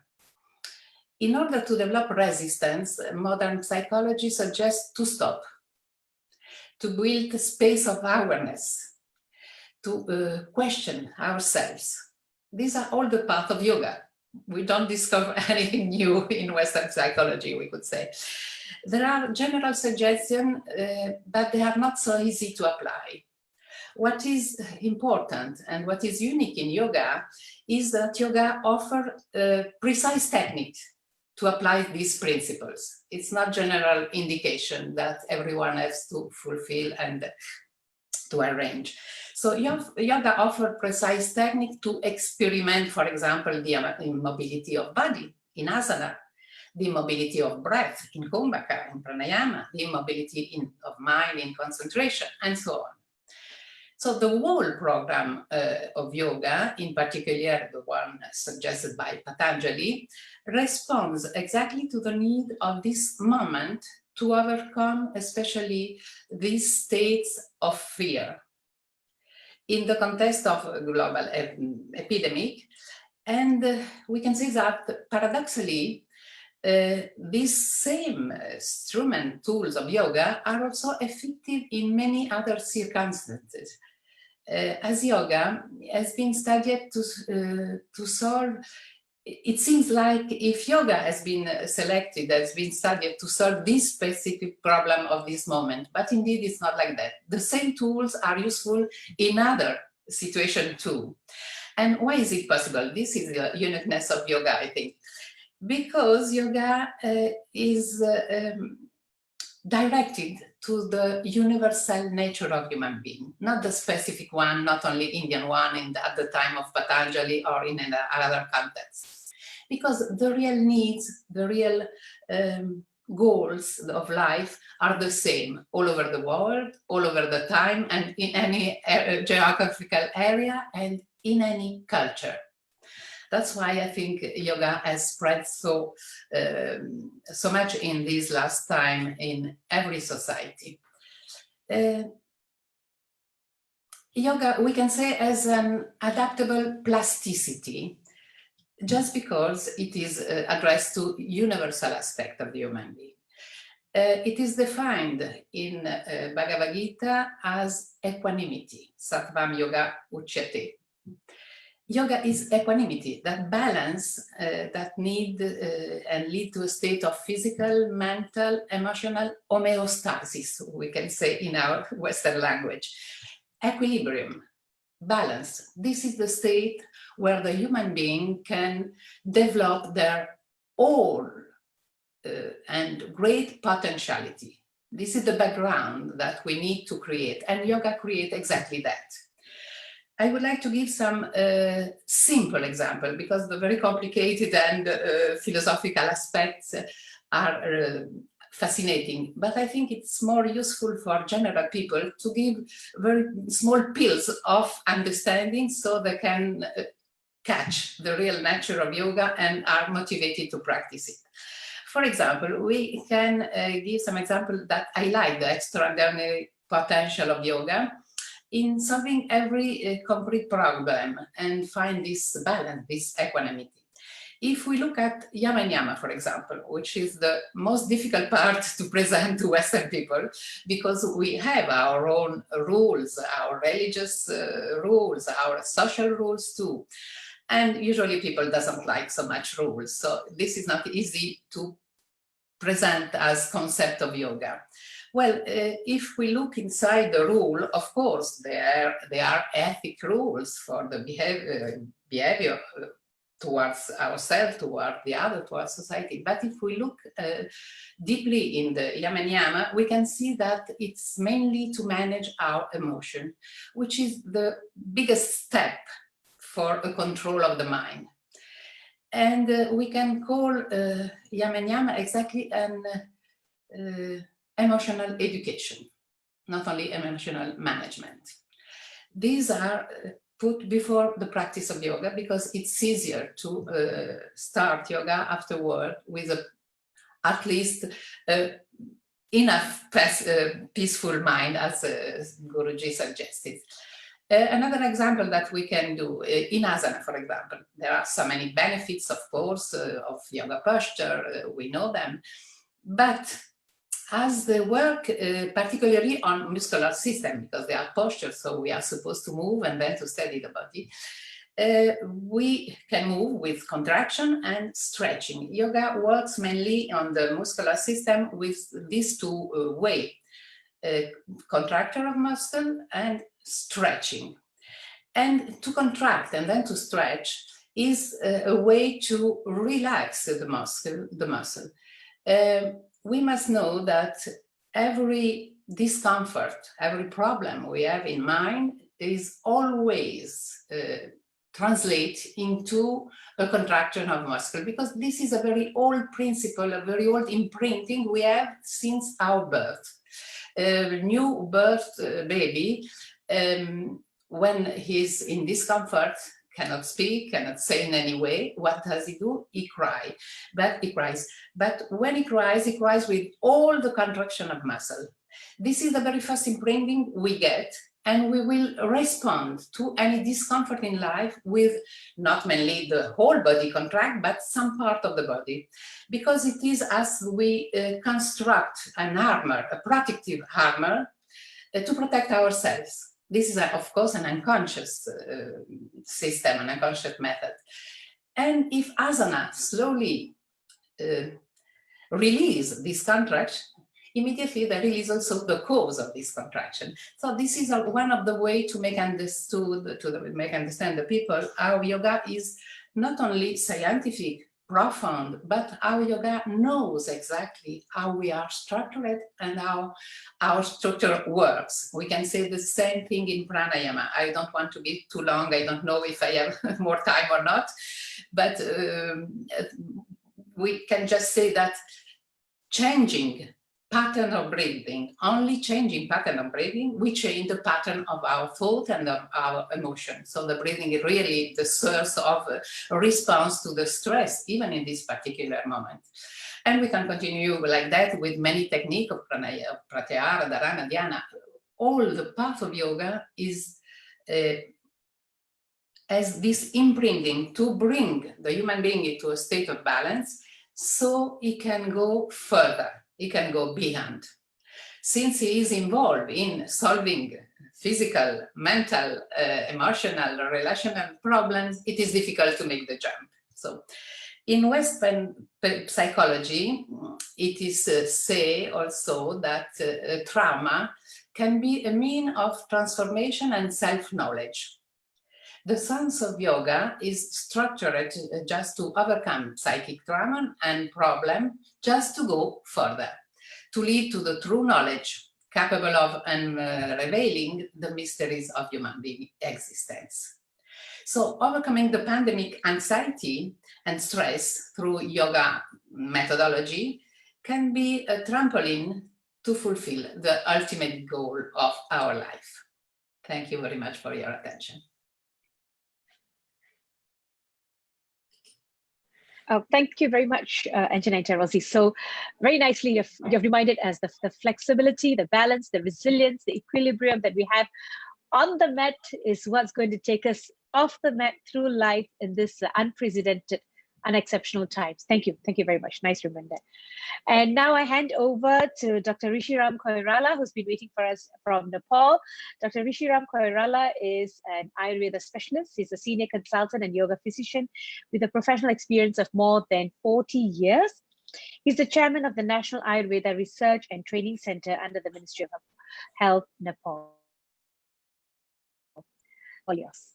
In order to develop resistance, modern psychology suggests to stop, to build a space of awareness, to question ourselves. These are all the paths of yoga. We don't discover anything new in Western psychology, we could say. There are general suggestions, but they are not so easy to apply. What is important and what is unique in yoga is that yoga offers precise technique to apply these principles. It's not general indication that everyone has to fulfill and to arrange. So yoga offers precise technique to experiment, for example, the immobility of body in asana, the immobility of breath in kumbhaka, in pranayama, the immobility of mind in concentration, and so on. So the whole program of yoga, in particular the one suggested by Patanjali, responds exactly to the need of this moment to overcome especially these states of fear. In the context of a global epidemic, and we can say that paradoxically, these same instrument tools of yoga are also effective in many other circumstances. As yoga has been studied to solve, it seems like if yoga has been selected, has been studied to solve this specific problem of this moment, but indeed it's not like that. The same tools are useful in other situations too. And why is it possible? This is the uniqueness of yoga, I think. Because yoga is directed to the universal nature of human being, not the specific one, not only Indian one at the time of Patanjali or in another context. Because the real needs, the real goals of life are the same all over the world, all over the time, and in any geographical area and in any culture. That's why I think yoga has spread so much in this last time in every society. Yoga, we can say, as an adaptable plasticity, just because it is addressed to universal aspect of the human being. It is defined in Bhagavad Gita as equanimity, Sattvam Yoga Uchyate. Yoga is equanimity, that balance that need and lead to a state of physical, mental, emotional homeostasis, we can say in our Western language. Equilibrium, balance. This is the state where the human being can develop their whole and great potentiality. This is the background that we need to create, and yoga creates exactly that. I would like to give some simple example, because the very complicated and philosophical aspects are fascinating, but I think it's more useful for general people to give very small pills of understanding so they can catch the real nature of yoga and are motivated to practice it. For example, we can give some examples that highlight the extraordinary potential of yoga in solving every concrete problem and find this balance, this equanimity. If we look at Yama and Niyama, for example, which is the most difficult part to present to Western people, because we have our own rules, our religious rules, our social rules too. And usually people doesn't like so much rules. So this is not easy to present as concept of yoga. Well, if we look inside the rule, of course, there are ethic rules for the behavior towards ourselves, towards the other, towards society. But if we look deeply in the Yama and Niyama, we can see that it's mainly to manage our emotion, which is the biggest step for a control of the mind. And we can call Yama and Niyama exactly an emotional education, not only emotional management. These are put before the practice of yoga because it's easier to start yoga afterward with at least enough peaceful mind, as Guruji suggested. Another example that we can do in asana, for example, there are so many benefits, of course, of yoga posture, we know them, but as they work particularly on muscular system, because they are postures, so we are supposed to move and then to steady the body, we can move with contraction and stretching. Yoga works mainly on the muscular system with these two ways, contraction of muscle and stretching. And to contract and then to stretch is a way to relax the muscle. We must know that every discomfort, every problem we have in mind is always translate into a contraction of muscle, because this is a very old principle, a very old imprinting we have since our birth. A new birth baby, when he's in discomfort, cannot speak, cannot say in any way, what does he do? He cries. But when he cries with all the contraction of muscle. This is the very first imprinting we get, and we will respond to any discomfort in life with not mainly the whole body contract, but some part of the body. Because it is as we construct an armor, a protective armor, to protect ourselves. This is, of course, an unconscious system, an unconscious method. And if asana slowly release this contraction, immediately they release also the cause of this contraction. So this is one of the ways to make understand the people how yoga is not only scientific, profound, but how yoga knows exactly how we are structured and how our structure works. We can say the same thing in pranayama. I don't want to be too long. I don't know if I have more time or not, but we can just say that changing pattern of breathing. Only changing pattern of breathing, we change the pattern of our thought and of our emotion. So the breathing is really the source of a response to the stress, even in this particular moment. And we can continue like that with many techniques of pratyahara, dharana, dhyana. All the path of yoga is as this imprinting to bring the human being into a state of balance so he can go further, he can go beyond. Since he is involved in solving physical, mental, emotional, relational problems, it is difficult to make the jump. So in Western psychology, it is said also that trauma can be a means of transformation and self-knowledge. The science of yoga is structured just to overcome psychic trauma and problem, just to go further, to lead to the true knowledge capable of revealing the mysteries of human being existence. So overcoming the pandemic anxiety and stress through yoga methodology can be a trampoline to fulfill the ultimate goal of our life. Thank you very much for your attention. Thank you very much, Anjanita Rossi. So very nicely, you've reminded us the flexibility, the balance, the resilience, the equilibrium that we have on the mat is what's going to take us off the mat through life in this unprecedented, unexceptional times. Thank you. Thank you very much. Nice reminder. And now I hand over to Dr. Rishiram Koirala, who's been waiting for us from Nepal. Dr. Rishiram Koirala is an Ayurveda specialist. He's a senior consultant and yoga physician with a professional experience of more than 40 years. He's the chairman of the National Ayurveda Research and Training Center under the Ministry of Health, Nepal. All yours.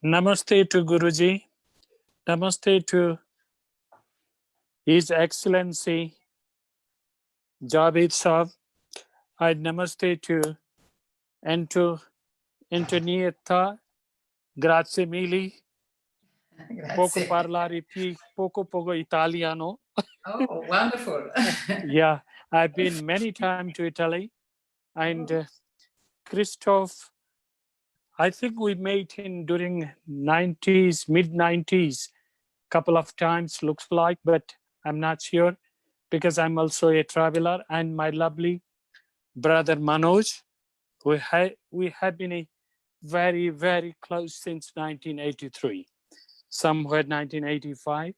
Namaste to Guruji. Namaste to His Excellency Javed Saab. And namaste to Antonietta. Grazie mille. Poco parlare poco Italiano. Oh, wonderful. Yeah, I've been many times to Italy. And Christoph, I think we met during 90s, mid-90s, couple of times, looks like, but I'm not sure because I'm also a traveler. And my lovely brother Manoj, we have been a very, very close since 1983, somewhere 1985.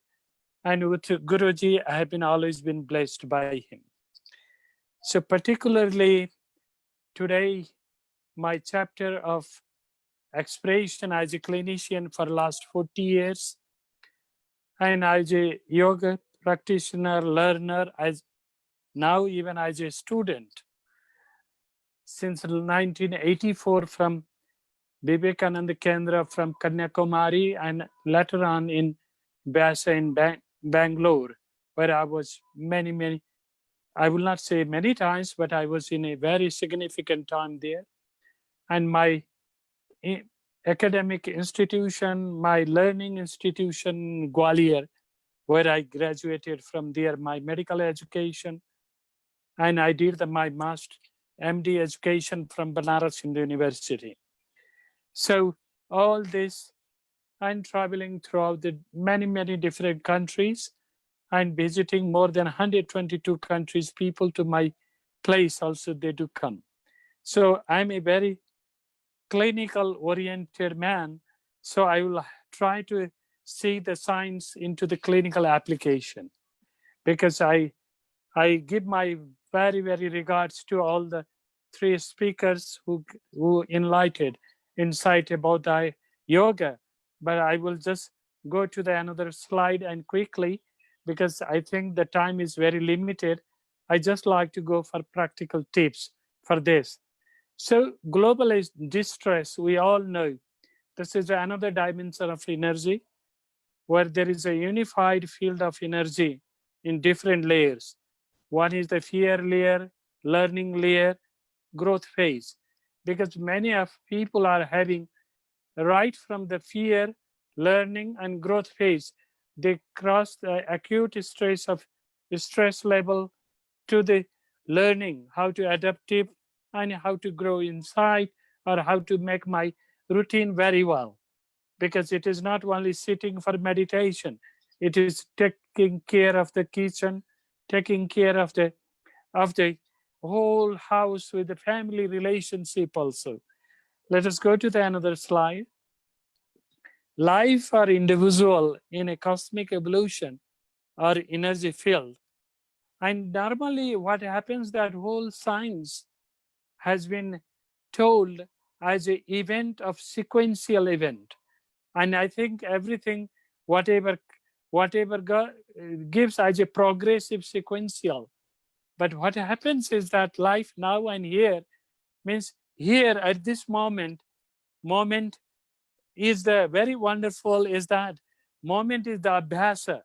And with Guruji, I have always been blessed by him. So particularly today, my chapter of expression as a clinician for the last 40 years, and as a yoga practitioner, learner, as now even as a student, since 1984 from Vivekananda Kendra from Kanyakumari, and later on in Byasa in Bangalore, where I was many, I will not say many times, but I was in a very significant time there. And my academic institution, my learning institution, Gwalior, where I graduated from there, my medical education, and I did my master MD education from Banaras Hindu University. So all this, I'm traveling throughout the many different countries and visiting more than 122 countries. People to my place also, they do come. So I'm a very clinical oriented man. So I will try to see the science into the clinical application, because I give my very regards to all the three speakers who enlightened insight about the yoga. But I will just go to the another slide and quickly, because I think the time is very limited. I just like to go for practical tips for this. So global distress, we all know, this is another dimension of energy, where there is a unified field of energy in different layers. One is the fear layer, learning layer, growth phase, because many of people are having right from the fear, learning and growth phase. they cross the acute stress level to the learning how to adaptive and how to grow inside, or how to make my routine very well. Because it is not only sitting for meditation, it is taking care of the kitchen, taking care of the whole house with the family relationship also. Let us go to the another slide. Life or individual in a cosmic evolution or energy field. And normally what happens, that whole science has been told as an event of sequential event. And I think everything, whatever gives as a progressive sequential. But what happens is that life now and here means here at this moment is the very wonderful, is that moment is the abhyasa.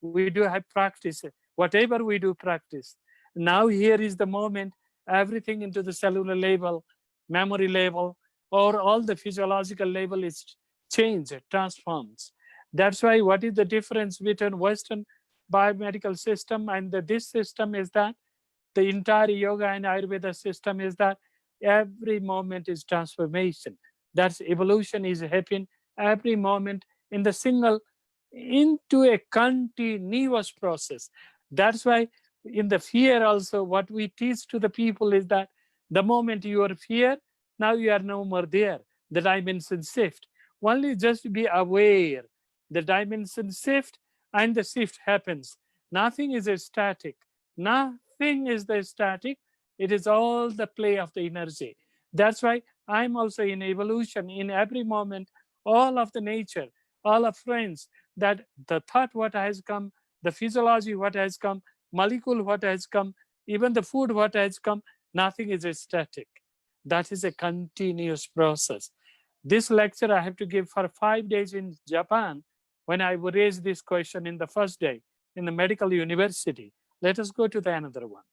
We do have practice, whatever we do practice. Now here is the moment, everything into the cellular level, memory level, or all the physiological level is changed, transforms. That's why what is the difference between Western biomedical system and this system is that the entire yoga and Ayurveda system is that every moment is transformation. That's evolution is happening every moment in the single, into a continuous process. That's why in the fear also, what we teach to the people is that the moment you are fear, now you are no more there. The dimension shift. Only just be aware. The dimension shift and the shift happens. Nothing is static. Nothing is the static. It is all the play of the energy. That's why I'm also in evolution in every moment, all of the nature, all of friends, that the thought what has come, the physiology what has come, molecule what has come, even the food what has come, nothing is static. That is a continuous process. This lecture I have to give for 5 days in Japan when I would raise this question in the first day in the medical university. Let us go to the another one.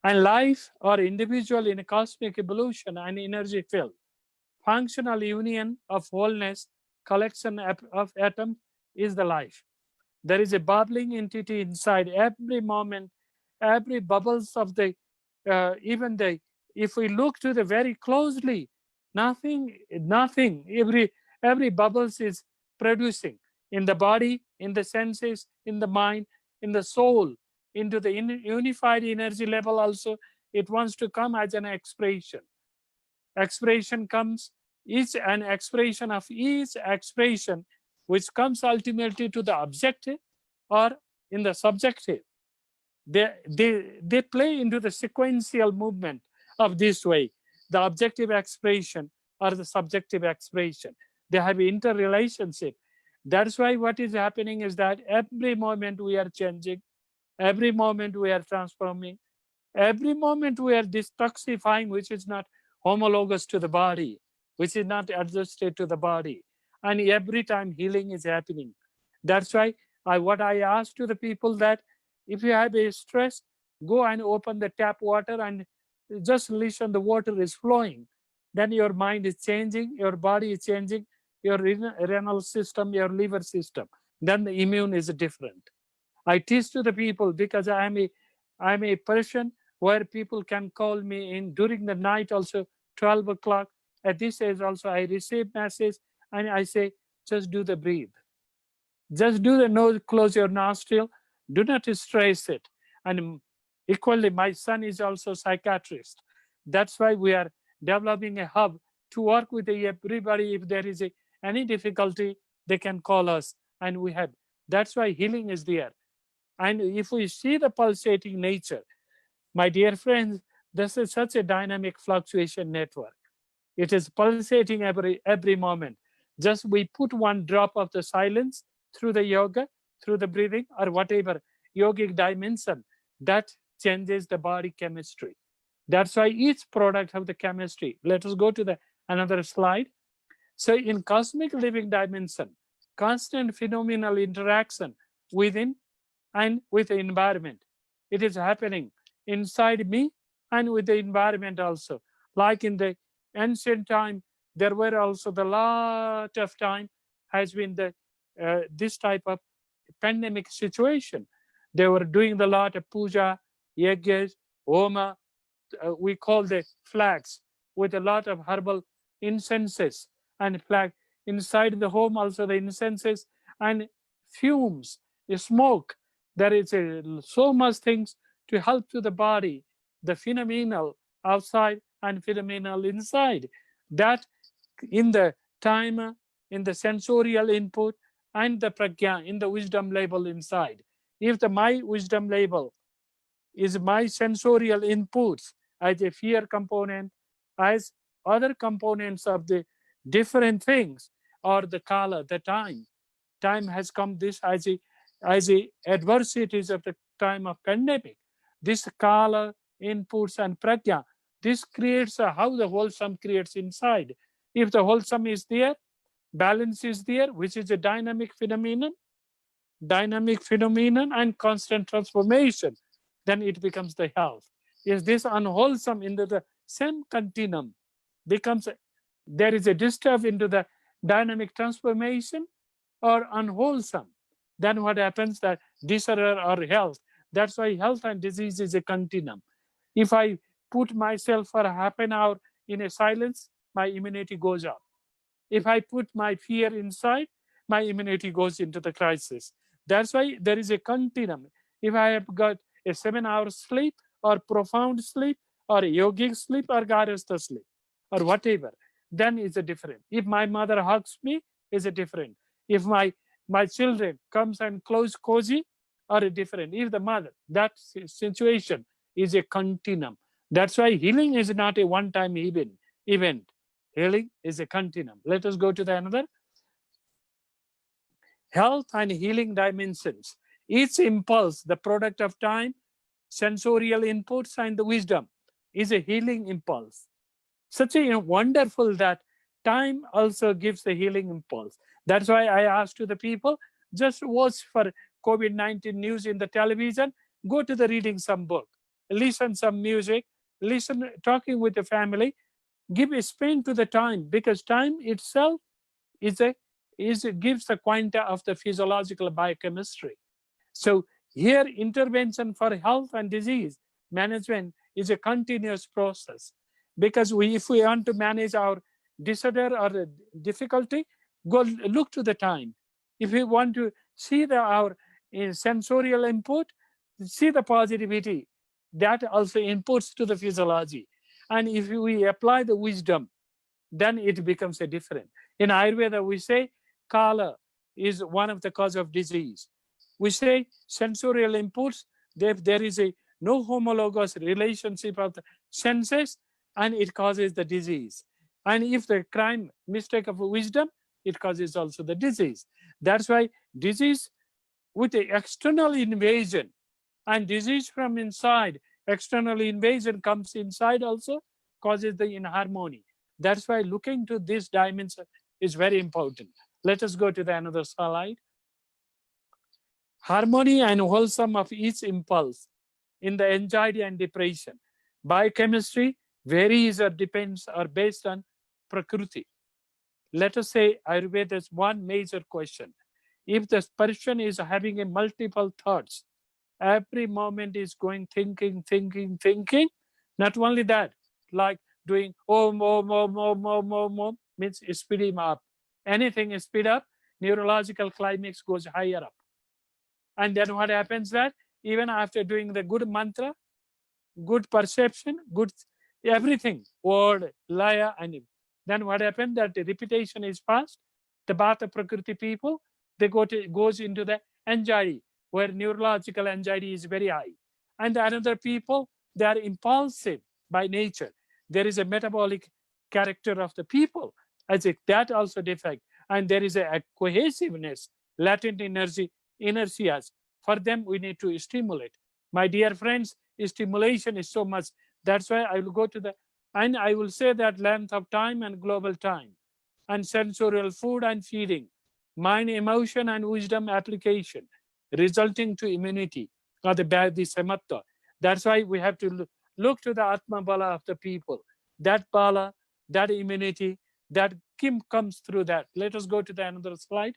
And life or individual in a cosmic evolution and energy field, functional union of wholeness, collection of atoms is the life. There is a bubbling entity inside every moment, every bubbles of the, even the, if we look to the very closely, nothing, every bubbles is producing in the body, in the senses, in the mind, in the soul, into the unified energy level also, it wants to come as an expression. Expression comes, each an expression of each expression, which comes ultimately to the objective or in the subjective. They play into the sequential movement of this way, the objective expression or the subjective expression. They have interrelationship. That's why what is happening is that every moment we are changing, every moment we are transforming, every moment we are detoxifying, which is not homologous to the body, which is not adjusted to the body. And every time healing is happening. That's why what I ask to the people that if you have a stress, go and open the tap water and just listen, the water is flowing. Then your mind is changing, your body is changing, your renal system, your liver system. Then the immune is different. I teach to the people because I'm a person where people can call me in during the night also, 12 o'clock. At this age also, I receive message and I say, just do the breathe. Just do the nose, close your nostril. Do not stress it. And equally, my son is also a psychiatrist. That's why we are developing a hub to work with everybody. If there is any difficulty, they can call us and we have. That's why healing is there. And if we see the pulsating nature, my dear friends, this is such a dynamic fluctuation network. It is pulsating every moment. Just we put one drop of the silence through the yoga, through the breathing or whatever yogic dimension, that changes the body chemistry. That's why each product have the chemistry. Let us go to another slide. So in cosmic living dimension, constant phenomenal interaction within and with the environment. It is happening inside me and with the environment also. Like in the ancient time, there were also the lot of time has been the this type of pandemic situation. They were doing a lot of puja, yajnas, homa, we call the flags, with a lot of herbal incenses and flag inside the home, also the incenses and fumes, the smoke. There is so much things to help to the body, the phenomenal outside and phenomenal inside. That in the time, in the sensorial input and the pragya, in the wisdom label inside. If the my wisdom label is my sensorial inputs as a fear component, as other components of the different things, or the kala, the time. Time has come this as a adversities of the time of pandemic. This kala, inputs and pragya, this creates how the wholesome creates inside. If the wholesome is there, balance is there, which is a dynamic phenomenon and constant transformation, then it becomes the health. Is this unwholesome into the same continuum becomes, there is a disturb into the dynamic transformation or unwholesome, then what happens, that disorder or health. That's why health and disease is a continuum. If I put myself for half an hour in a silence, my immunity goes up. If I put my fear inside, my immunity goes into the crisis. That's why there is a continuum. If I have got a 7 hours sleep or profound sleep or a yogic sleep or garastha sleep or whatever, then it's a different. If my mother hugs me, is a different. If my children comes and close cozy, or a different. If the mother, that situation is a continuum. That's why healing is not a one-time event. Healing is a continuum. Let us go to the another. Health and healing dimensions. Each impulse, the product of time, sensorial inputs and the wisdom, is a healing impulse. Such a wonderful that time also gives the healing impulse. That's why I asked to the people, just watch for COVID-19 news in the television, go to the reading some book, listen some music, listen, talking with the family, spend to the time, because time itself gives the quanta of the physiological biochemistry. So here intervention for health and disease management is a continuous process, because if we want to manage our disorder or difficulty, go look to the time. If we want to see our sensorial input, see the positivity, that also inputs to the physiology. And if we apply the wisdom, then it becomes a different. In Ayurveda, we say kala is one of the cause of disease. We say sensorial inputs, there is no homologous relationship of the senses, and it causes the disease. And if the crime mistake of wisdom, it causes also the disease. That's why disease with the external invasion and disease from inside, external invasion comes inside also, causes the inharmony. That's why looking to this dimension is very important. Let us go to the another slide. Harmony and wholesome of each impulse in the anxiety and depression. Biochemistry varies or depends or based on Prakriti. Let us say Ayurveda is one major question. If the person is having a multiple thoughts, every moment is going thinking, not only that, like doing means speed him up. Anything is speed up, neurological climax goes higher up. And then what happens that even after doing the good mantra, good perception, good everything, word, laya, and then what happened that the repetition is fast. The Vata Prakriti people, they goes into the anxiety, where neurological anxiety is very high. And another people, they are impulsive by nature. There is a metabolic character of the people, as if that also defect. And there is a cohesiveness, latent energy, inertias. For them, we need to stimulate. My dear friends, stimulation is so much. That's why I will go to and I will say that length of time and global time, and sensorial food and feeding, mind, emotion, and wisdom application, resulting to immunity, or the samatta. That's why we have to look to the Atma Bala of the people. That Bala, that immunity, that Kim comes through that. Let us go to the another slide.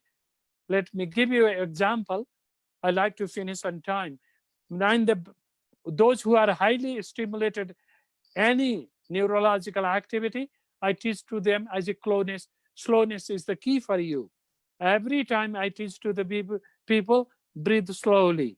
Let me give you an example. I like to finish on time. Those who are highly stimulated, any neurological activity, I teach to them as a slowness. Slowness is the key for you. Every time I teach to the people, breathe slowly,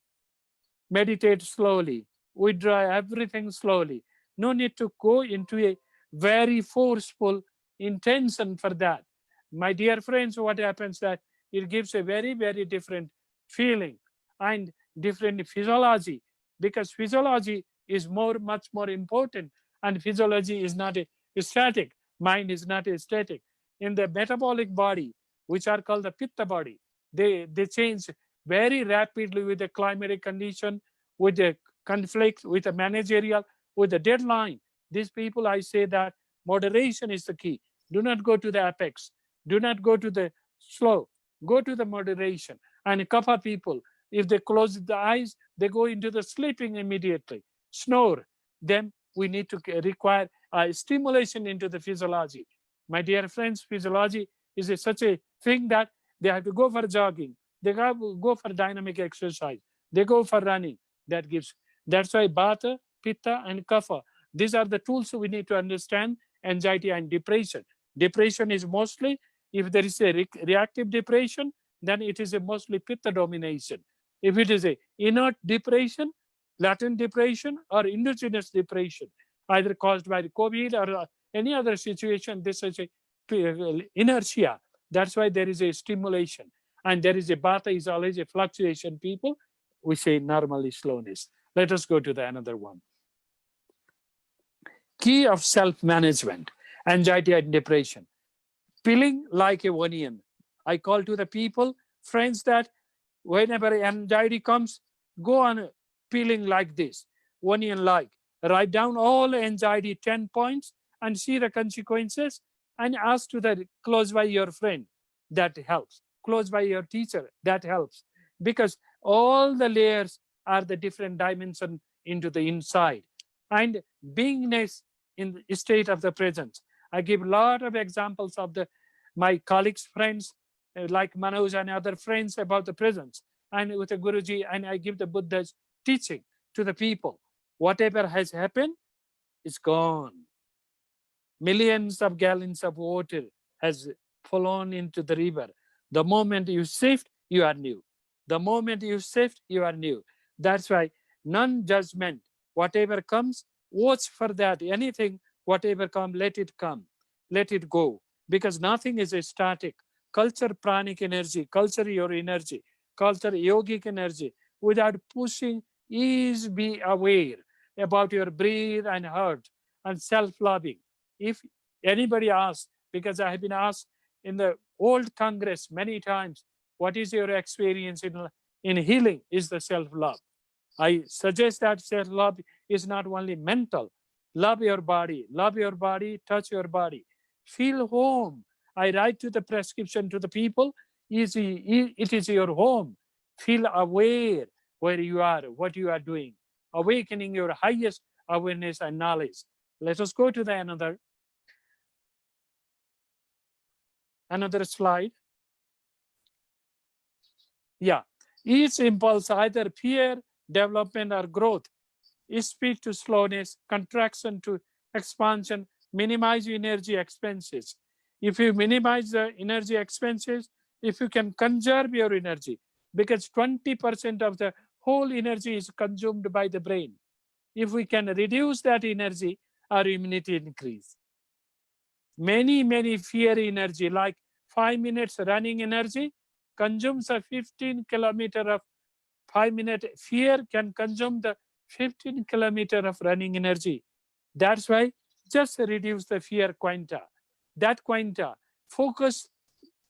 meditate slowly, withdraw everything slowly. No need to go into a very forceful intention for that. My dear friends, what happens that it gives a very, very different feeling and different physiology, because physiology is much more important, and physiology is not a static. Mind is not a static. In the metabolic body, which are called the pitta body, they change very rapidly with the climatic condition, with the conflict, with the managerial, with the deadline. These people, I say that moderation is the key. Do not go to the apex. Do not go to the slow. Go to the moderation. And kapha people, if they close the eyes, they go into the sleeping immediately, snore. Then we need to require stimulation into the physiology. My dear friends, physiology is such a thing that they have to go for jogging. They go for dynamic exercise. They go for running. That's why Vata, Pitta, and Kapha. These are the tools we need to understand anxiety and depression. Depression is mostly, if there is a reactive depression, then it is a mostly Pitta domination. If it is a inert depression, latent depression, or endogenous depression, either caused by the COVID or any other situation, this is a inertia. That's why there is a stimulation. And there is a Vata is always a fluctuation people. We say normally slowness. Let us go to the another one. Key of self-management, anxiety and depression. Peeling like a onion. I call to the people, friends, that whenever anxiety comes, go on peeling like this, onion-like. Write down all anxiety 10 points and see the consequences, and ask to the close by your friend. That helps. Close by your teacher. That helps. Because all the layers are the different dimension into the inside. And beingness in the state of the presence. I give a lot of examples of my colleagues, friends, like Manoj and other friends about the presence. And with the Guruji, and I give the Buddha's teaching to the people. Whatever has happened is gone. Millions of gallons of water has fallen into the river. The moment you shift, you are new. The moment you shift, you are new. That's why non-judgment, whatever comes, watch for that. Anything, whatever comes, let it come. Let it go. Because nothing is a static. Culture pranic energy, culture your energy, culture yogic energy. Without pushing, is be aware about your breathe and heart and self-loving. If anybody asks, because I have been asked in the old Congress many times, what is your experience in healing? Is the self-love. I suggest that self-love is not only mental. Love your body, touch your body. Feel home. I write to the prescription to the people, it is your home. Feel aware where you are, what you are doing. Awakening your highest awareness and knowledge. Let us go to the another slide. Yeah, each impulse, either fear, development, or growth, speed to slowness, contraction to expansion, minimize energy expenses. If you minimize the energy expenses, if you can conserve your energy, because 20% of the whole energy is consumed by the brain. If we can reduce that energy, our immunity increase. Many fear energy, like 5 minutes running energy, consumes a 15 kilometer of 5 minute. Fear can consume the 15 kilometer of running energy. That's why just reduce the fear quanta. That quanta, focus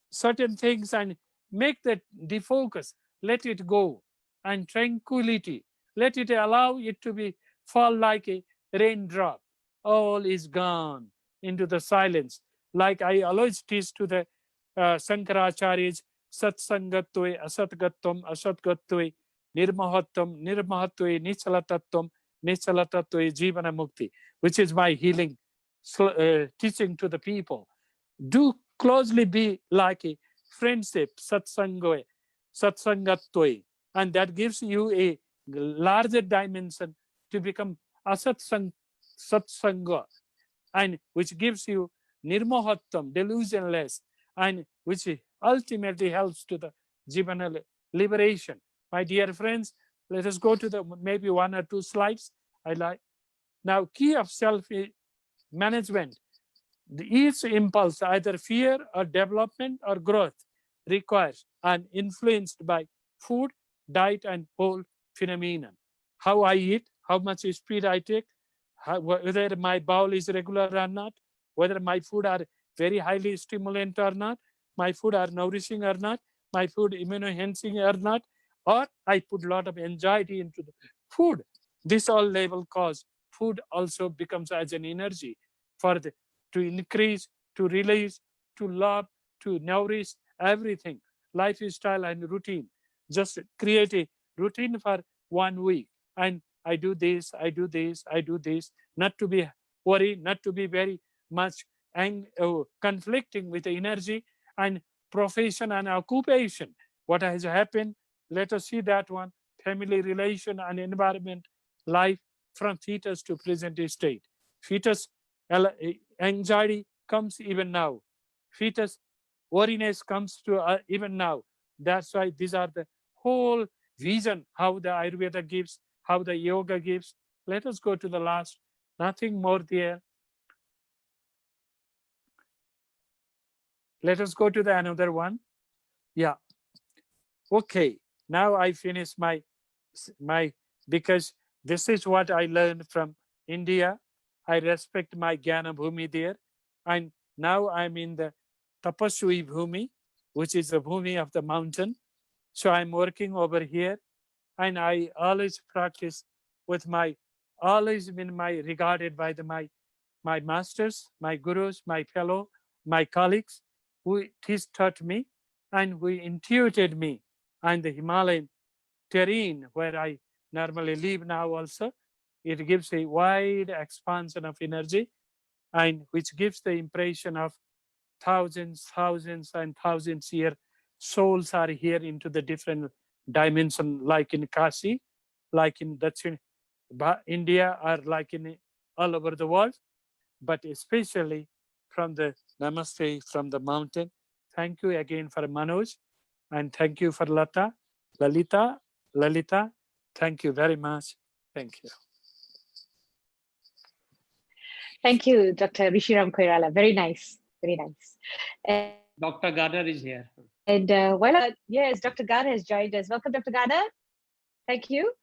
certain things and make that defocus, let it go. And tranquility, let it allow it to be fall like a raindrop. All is gone into the silence. Like I always teach to the Shankaracharya's Satsangatve, Asatgatvam, Asatgatve, Nirmahatvam, Nirmahatve, Nichalatatvam, Nichalatatve, Jivana Mukti, which is my healing teaching to the people. Do closely be like a friendship, satsangatoi, and that gives you a larger dimension to become satsanga, and which gives you nirmohattam, delusionless, and which ultimately helps to the jivana liberation. My dear friends, let us go to the maybe 1 or 2 slides. I like now key of self management. Each impulse, either fear or development or growth, requires and influenced by food, diet, and whole phenomenon. How I eat, how much speed I take, whether my bowel is regular or not, whether my food are very highly stimulant or not, my food are nourishing or not, my food immunoenhancing or not, or I put a lot of anxiety into the food. This all level cause food also becomes as an energy for the to increase, to release, to love, to nourish everything. Lifestyle and routine. Just create a routine for 1 week. And I do this, I do this, I do this, not to be worried, not to be very much conflicting with the energy and profession and occupation. What has happened? Let us see that one. Family relation and environment, life from fetus to present state. Fetus anxiety comes even now. Fetus worriness comes to even now. That's why these are the whole vision, how the Ayurveda gives, how the yoga gives. Let us go to the last, nothing more there. Let us go to the another one. Yeah. Okay, now I finish my because this is what I learned from India. I respect my Gyana Bhumi there. And now I'm in the Tapaswi Bhumi, which is the Bhumi of the mountain. So I'm working over here, and I always practice with always been regarded by my masters, my gurus, my fellow, my colleagues, who taught me and who intuited me. And the Himalayan terrain where I normally live now also, it gives a wide expansion of energy, and which gives the impression of thousands and thousands year souls are here into the different dimension, like in Kashi, like in India, or like in all over the world, but especially from the Namaste from the mountain. Thank you again for Manoj, and thank you for Lalita. Thank you very much. Thank you. Thank you, Dr. Rishiram Koirala. Very nice, very nice. Dr. Garner is here. And yes, Dr. Garner has joined us. Welcome, Dr. Garner. Thank you.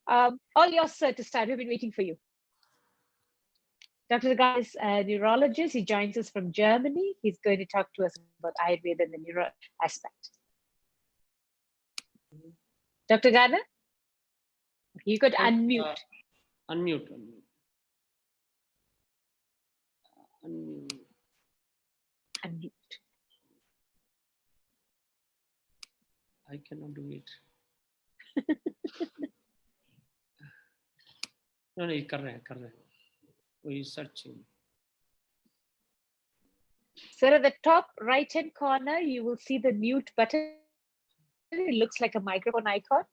All yours, sir, to start. We've been waiting for you. Dr. Garner is a neurologist. He joins us from Germany. He's going to talk to us about Ayurveda and the neuro aspect. Dr. Garner, you could unmute. Unmute. Unmute. I cannot do it. No, ये कर रहे हैं. We is searching. So at the top right-hand corner, you will see the mute button. It looks like a microphone icon.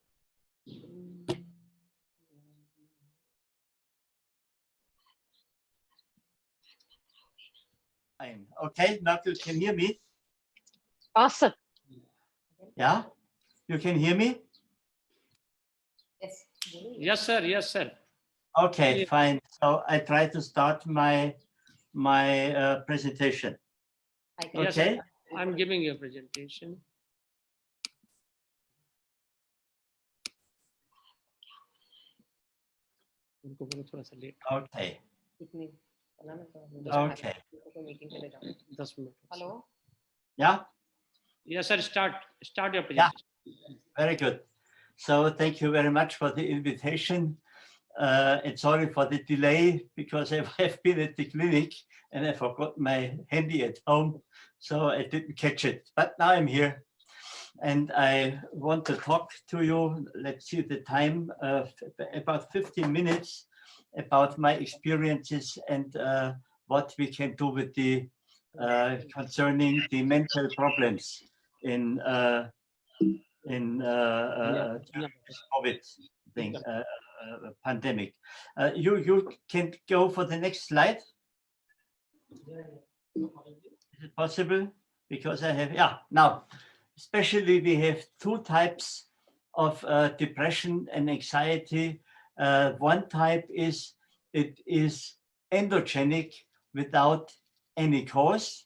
Okay, now you can hear me. Awesome. Yeah, you can hear me. Yes, sir. Yes, sir. Okay, fine. So I try to start my presentation. Yes, Okay. I'm giving you a presentation. Okay. Okay. 10 minutes. Hello. Yeah. Yes, sir. Start your presentation. Very good. So thank you very much for the invitation. And sorry for the delay because I have been at the clinic and I forgot my handy at home, so I didn't catch it. But now I'm here and I want to talk to you. Let's see the time, about 15 minutes about my experiences and what we can do with the concerning the mental problems in this COVID thing, pandemic. You can go for the next slide. Is it possible? Because I have, yeah, now, especially we have two types of depression and anxiety. One type is, it is endogenic without any cause.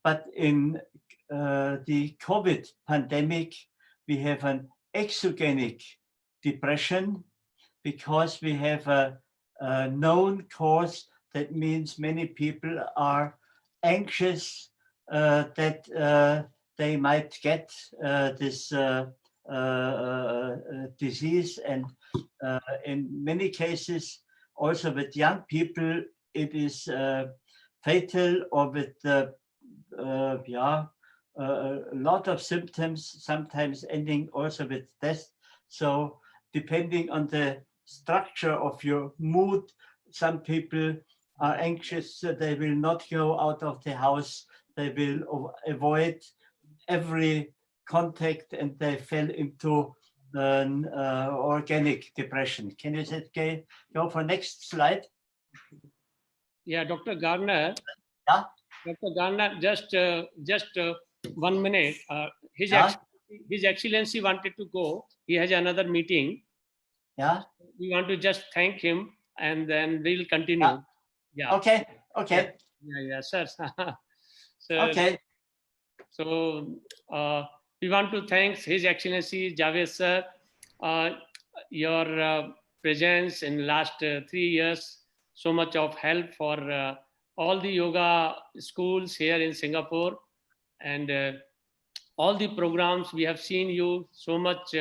But in the COVID pandemic, we have an exogenic depression because we have a known cause. That means many people are anxious that they might get this disease, and in many cases, also with young people, it is fatal, or with a lot of symptoms, sometimes ending also with death. So depending on the structure of your mood, some people are anxious, so they will not go out of the house, they will avoid every contact, and they fell into an organic depression. Can you go for next slide? Yeah, Dr. Garner. Yeah. Dr. Garner, just 1 minute. His Excellency wanted to go. He has another meeting. Yeah. We want to just thank him, and then we'll continue. Yeah. Okay. Okay. Yeah, sir. So, Okay. So we want to thank His Excellency Javed sir, your presence in last 3 years, so much of help for all the yoga schools here in Singapore, and all the programs. We have seen you so much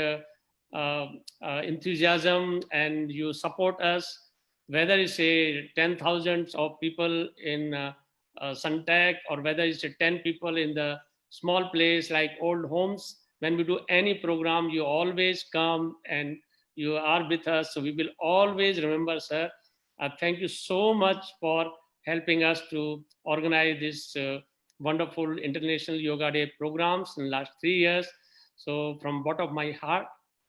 enthusiasm, and you support us, whether it's a 10,000 of people in Suntec, or whether it's 10 people in the small place like Old Homes. When we do any program, you always come and you are with us. So we will always remember, sir. Thank you so much for helping us to organize this wonderful International Yoga Day programs in the last 3 years. So from bottom of my heart,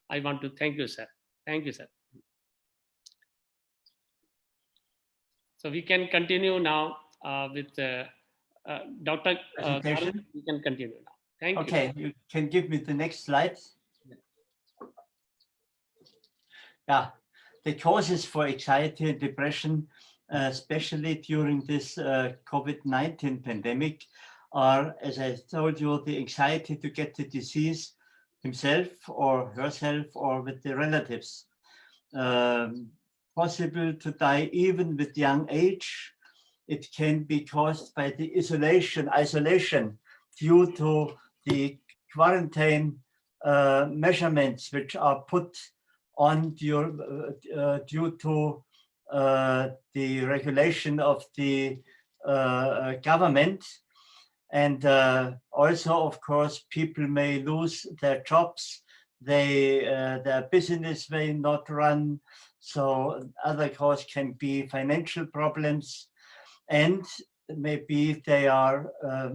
I want to thank you, sir. Thank you, sir. So we can continue now with Dr. Presentation? We can continue now. Thank you. Okay, you can give me the next slide. Yeah, the causes for anxiety and depression, especially during this COVID-19 pandemic, are, as I told you, the anxiety to get the disease himself or herself, or with the relatives. Possible to die even with young age. It can be caused by the isolation due to the quarantine measurements which are put on due to the regulation of the government. And also, of course, people may lose their jobs, their business may not run. So other cause can be financial problems, and maybe they are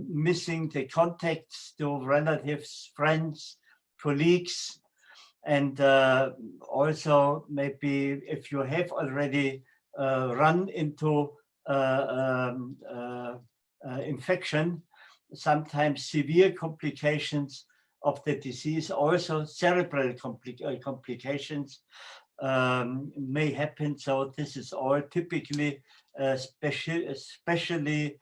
missing the contacts to relatives, friends, colleagues, and also maybe if you have already run into infection, sometimes severe complications of the disease, also cerebral complications may happen. So this is all typically especially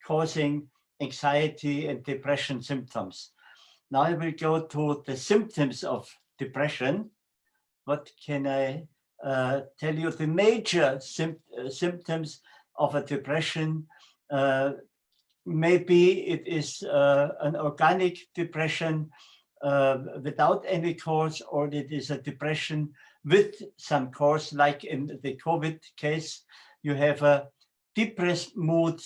causing anxiety and depression symptoms. Now I will go to the symptoms of depression. What can I tell you? The major symptoms of a depression, maybe it is an organic depression without any cause, or it is a depression with some cause, like in the COVID case. You have a depressed mood.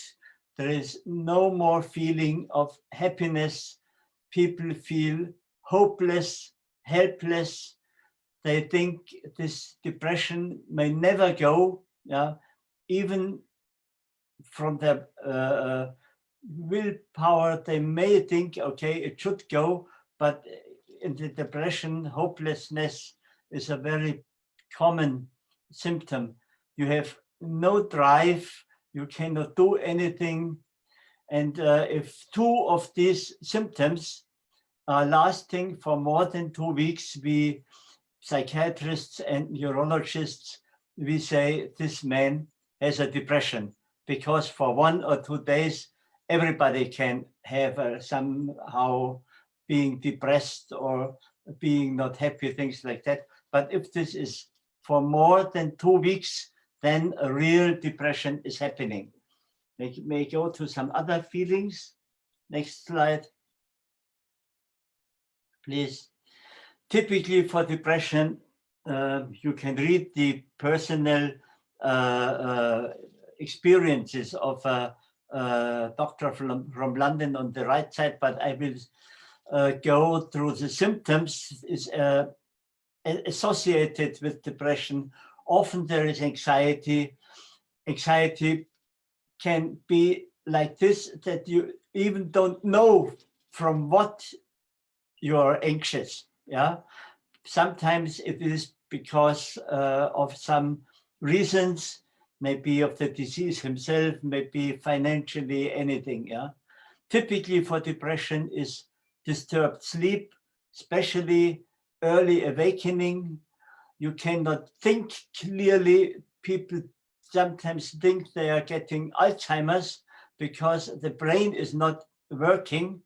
There is no more feeling of happiness. People feel hopeless, helpless. They think this depression may never go. Yeah, even from their willpower, they may think, okay, it should go, but in the depression, hopelessness is a very common symptom. You have no drive, you cannot do anything. And if two of these symptoms are lasting for more than 2 weeks, we psychiatrists and neurologists, we say this man has a depression, because for 1 or 2 days, everybody can have somehow being depressed or being not happy, things like that. But if this is for more than 2 weeks, then a real depression is happening. May go to some other feelings. Next slide, please. Typically for depression, you can read the personal experiences of a doctor from London on the right side, but I will go through the symptoms is associated with depression. Often there is anxiety. Anxiety can be like this, that you even don't know from what you are anxious. Yeah, sometimes it is because of some reasons, maybe of the disease himself, maybe financially, anything. Yeah, typically for depression is disturbed sleep, especially early awakening. You cannot think clearly. People sometimes think they are getting Alzheimer's because the brain is not working,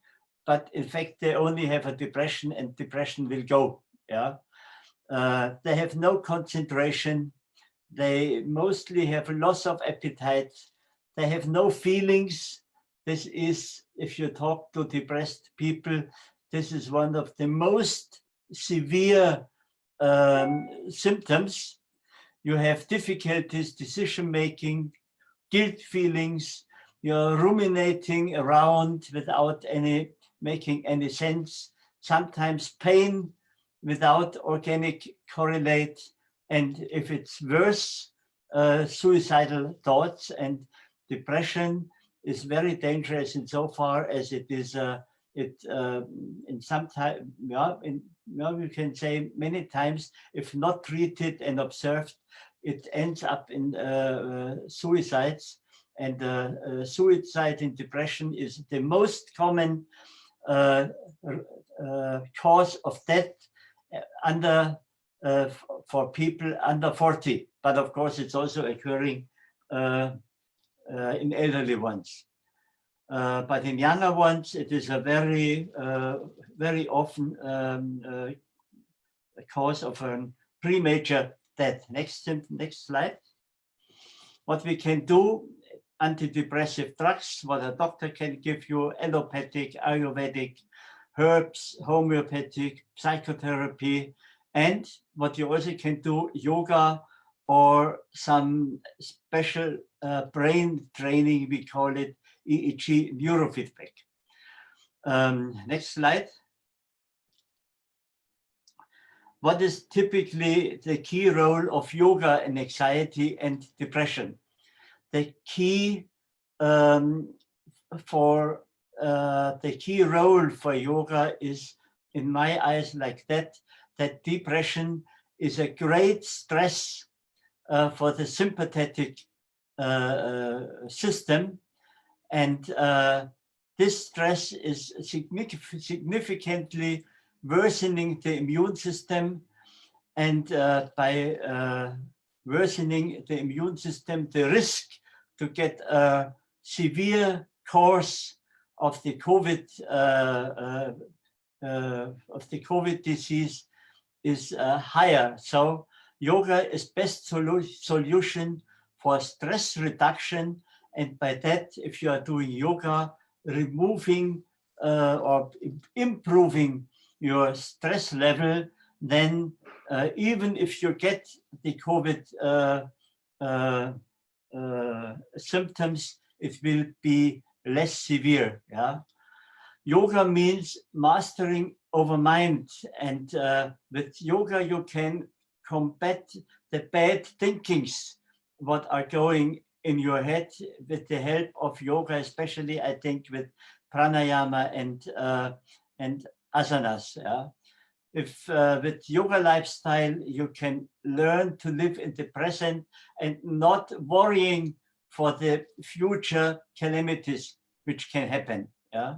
but in fact they only have a depression, and depression will go. Yeah, they have no concentration. They mostly have loss of appetite. They have no feelings. This is, if you talk to depressed people, this is one of the most severe symptoms. You have difficulties, decision-making, guilt feelings, you're ruminating around without making any sense, sometimes pain without organic correlate, and if it's worse, suicidal thoughts. And depression is very dangerous insofar as it is in some time, you can say many times, if not treated and observed, it ends up in suicides. And suicide in depression is the most common cause of death for people under 40. But of course, it's also occurring in elderly ones. But in younger ones, it is a very, very often a cause of a premature death. Next slide. What we can do, antidepressive drugs, what a doctor can give you, allopathic, Ayurvedic, herbs, homeopathic, psychotherapy, and what you also can do, yoga or some special brain training, we call it EEG neurofeedback. Next slide. What is typically the key role of yoga in anxiety and depression? The key role for yoga is, in my eyes, like that depression is a great stress for the sympathetic system, and this stress is significantly worsening the immune system, and by worsening the immune system, the risk to get a severe course of the COVID disease is higher. So yoga is best solution for stress reduction, and by that, if you are doing yoga, removing or improving your stress level, then even if you get the COVID symptoms, it will be less severe. Yeah, yoga means mastering over mind, and with yoga you can combat the bad thinkings what are going in your head with the help of yoga, especially I think with pranayama and asanas. Yeah? If with yoga lifestyle, you can learn to live in the present and not worrying for the future calamities which can happen. Yeah,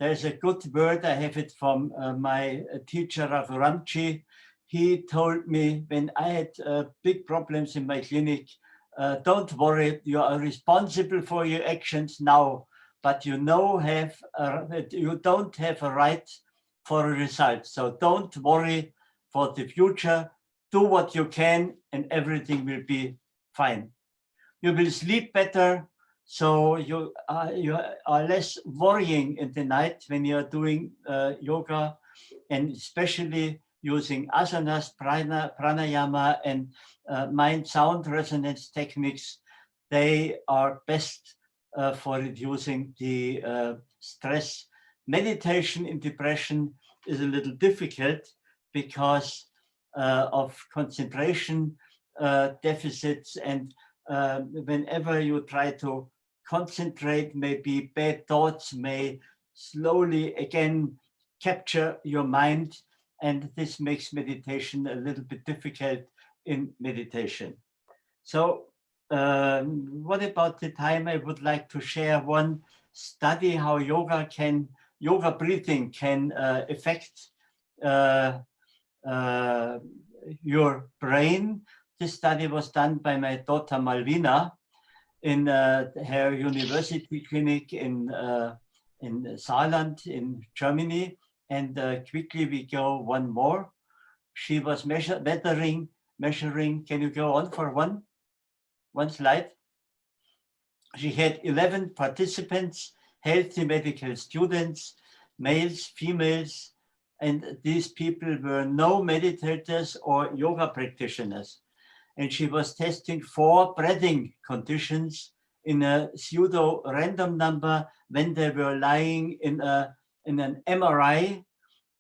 there's a good word, I have it from my teacher Rav Ramchi. He told me when I had big problems in my clinic, don't worry, you are responsible for your actions now, but you don't have a right for a result. So don't worry for the future. Do what you can and everything will be fine. You will sleep better, so you are less worrying in the night when you are doing yoga, and especially using asanas, pranayama, and mind sound resonance techniques. They are best for reducing the stress. Meditation in depression is a little difficult because of concentration deficits, and whenever you try to concentrate, maybe bad thoughts may slowly again capture your mind, and this makes meditation a little bit difficult in meditation. So what about the time? I would like to share one study how yoga breathing can affect your brain. This study was done by my daughter Malvina in her university clinic in Saarland in Germany. And quickly we go one more. She was measuring. Can you go on for one slide? She had 11 participants, healthy medical students, males, females, and these people were no meditators or yoga practitioners. And she was testing 4 breathing conditions in a pseudo random number when they were lying in an MRI,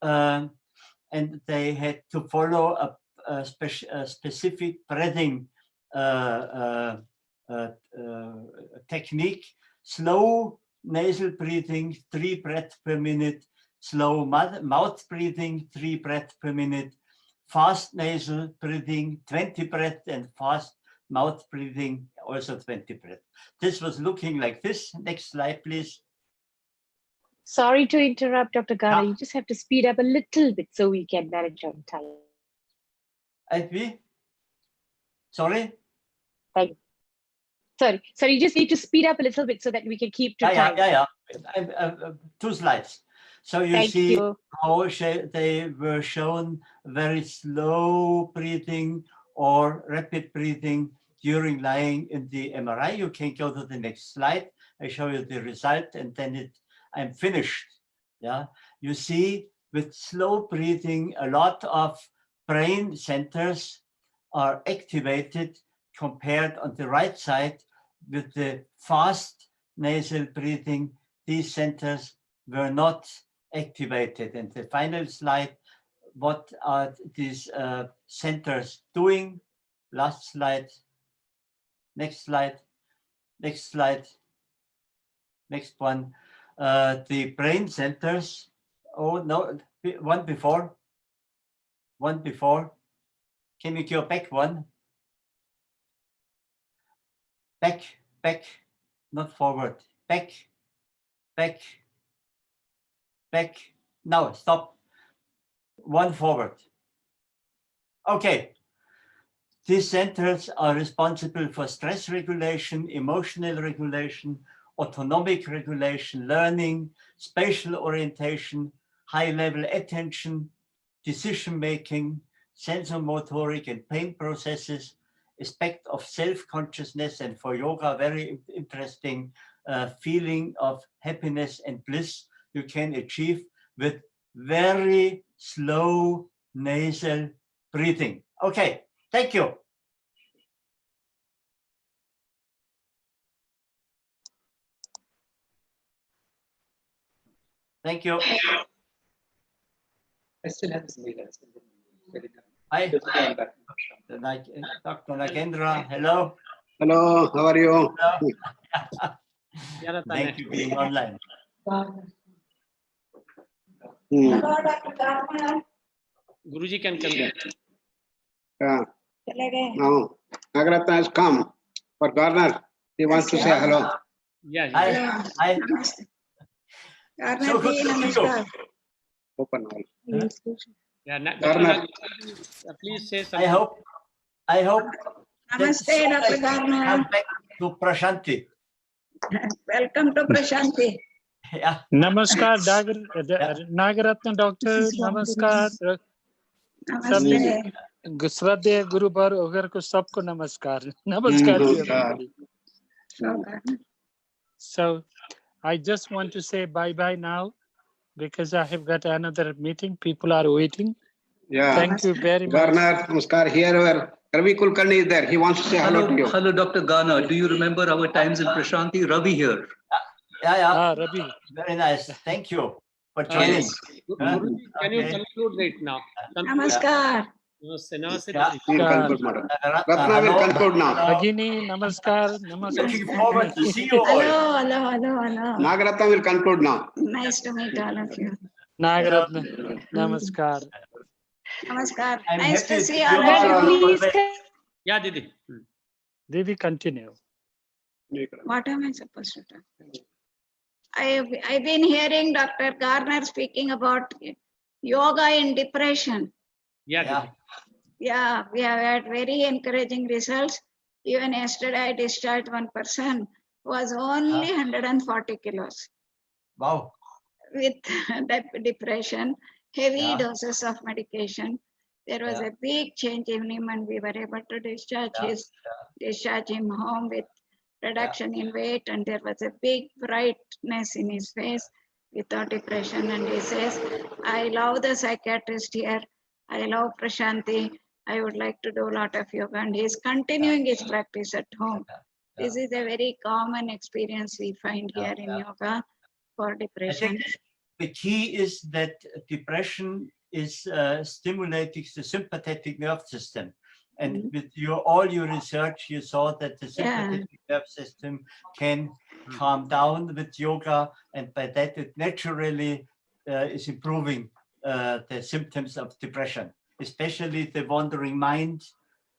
and they had to follow a specific breathing technique: slow nasal breathing, 3 breaths per minute, slow mouth breathing, 3 breaths per minute, fast nasal breathing, 20 breaths, and fast mouth breathing, also 20 breaths. This was looking like this. Next slide, please. Sorry to interrupt, Dr. Ghana. Yeah. You just have to speed up a little bit so we can manage on time. Sorry? Sorry, you just need to speed up a little bit so that we can keep to time. Yeah. 2 slides. So you Thank see you. how they were shown very slow breathing or rapid breathing during lying in the MRI. You can go to the next slide. I show you the result, and then I'm finished. Yeah, you see with slow breathing, a lot of brain centers are activated compared on the right side with the fast nasal breathing. These centers were not activated. And the final slide, what are these centers doing? Last slide. Next slide. Next slide. Next one. The brain centers. Oh, no, one before. One before. Can you go back one? Back, not forward. Back. Now, stop. One forward. Okay. These centers are responsible for stress regulation, emotional regulation, autonomic regulation, learning, spatial orientation, high-level attention, decision-making, sensomotoric and pain processes, aspect of self-consciousness, and for yoga, very interesting feeling of happiness and bliss you can achieve with very slow nasal breathing. Okay, thank you. Thank you. I still have this mail. Hi, Dr. Nagendra, hello. Hello, how are you? Yeah, Thank you for being online. Hmm. Guruji can come. Yeah. Now, Nagaratna has come for Garner. He wants to say hello. Yeah, Hi. So good to see you. Open all. yeah. Garner. Please say something. I hope that Namaste, soon I Dr. can Garner. come back to Prashanti. Welcome to Prashanti. Yeah. Namaskar, Yeah. Nagaratna doctor. Namaskar. सभी Namaste. श्रद्धेय गुरुवर वगैरह को सबको नमस्कार नमस्कार to everybody. So I just want to say bye bye now because I have got another meeting. People are waiting. Yeah. Thank you very much. Garner, Namaskar. Here, where Ravi Kulkarni is there. He wants to say hello to you. Hello, Dr. Garner. Do you remember our times in Prashanti? Ravi here. Yeah. Ravi. Very nice. Thank you for joining. Guruji, can you Okay. conclude right now? Namaskar. Namaste, namaste. Yeah. Guruji. He will conclude, madam. Ratna will conclude now. Bhagini, namaskar. Looking forward to see you all. Hello. Nagaratna will conclude now. Nice to meet all of you. Nagaratna, namaskar. Namaskar. I'm Nice happy to see you all all of are you. always- Yeah, Didi. Devi, continue. What am I supposed to talk? I've been hearing Dr. Garner speaking about yoga in depression. Yeah, Yeah. Didi. Yeah, we have had very encouraging results. Even yesterday, I discharged one person who was only 140 kilos Wow. with depression, heavy Yeah. doses of medication. There was Yeah. a big change in him, and we were able to discharge him home with reduction in weight, and there was a big brightness in his face without depression. And he says, I love the psychiatrist here. I love Prashanti. I would like to do a lot of yoga. And he's continuing his practice at home. This is a very common experience we find here in yoga for I depression. think the key is that depression is stimulating the sympathetic nerve system. And with all your research, you saw that the sympathetic nerve system can calm down with yoga, and by that it naturally is improving the symptoms of depression, especially the wandering mind,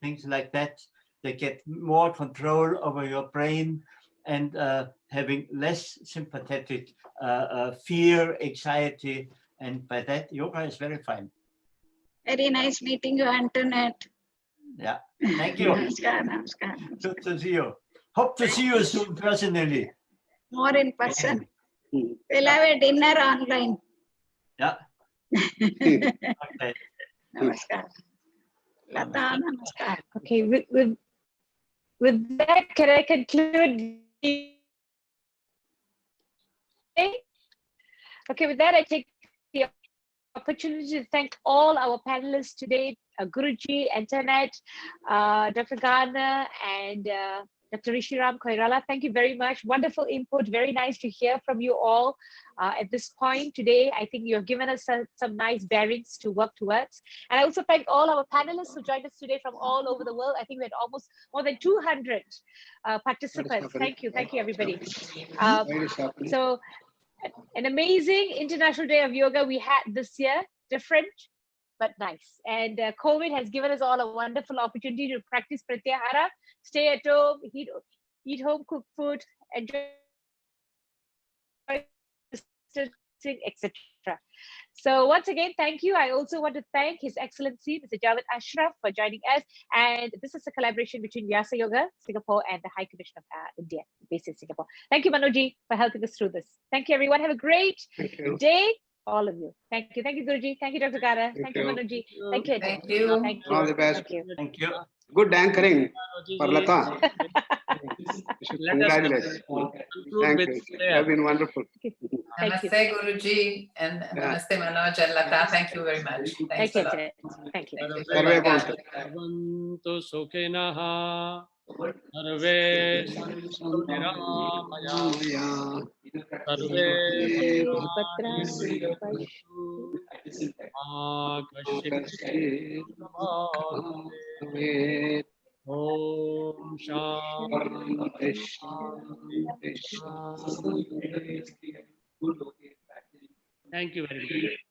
things like that. They get more control over your brain and having less sympathetic fear, anxiety, and by that yoga is very fine. Very nice meeting you, Antoinette. Yeah, thank you. Namaskar. Good to see you. Hope to see you soon personally. More in person. We'll have a dinner online. Yeah. Okay. Namaskar. Lata, namaskar. Okay, with that, can I conclude? Okay, with that, I take the opportunity to thank all our panelists today, Guruji, Antoinette, Dr. Garner, and Dr. Rishiram Koirala. Thank you very much. Wonderful input. Very nice to hear from you all at this point today. I think you have given us some nice bearings to work towards. And I also thank all our panelists who joined us today from all over the world. I think we had almost more than 200 participants. Thank you, everybody. So an amazing International Day of Yoga we had this year, different but nice. And COVID has given us all a wonderful opportunity to practice pratyahara, stay at home, eat home cooked food, enjoy distancing, etc. So once again, thank you. I also want to thank His Excellency, Mr. Jawad Ashraf, for joining us. And this is a collaboration between Vyasa Yoga Singapore and the High Commission of India, based in Singapore. Thank you, Manoji, for helping us through this. Thank you, everyone. Have a great day, all of you. Thank you. Thank you, Guruji. Thank you, Dr. Gara. Thank you, Manoji. Thank you. Thank you. Thank you. All the best. Thank you. Thank you. Good anchoring for Lata. Let us Congratulations. conclude Thank with you. You prayer. have been wonderful. Thank you. Namaste, Guruji, and Namaste, Manoj and Lata. Thank you very much. Thank Thanks you. a lot. Thank you. Thank you. Sarve Bhavatu. Bhavantu sukhinah sarve santu niramaya sarve bhadrani pashu ma kashchit Om Shanti Shanti Shanti. Thank you very much.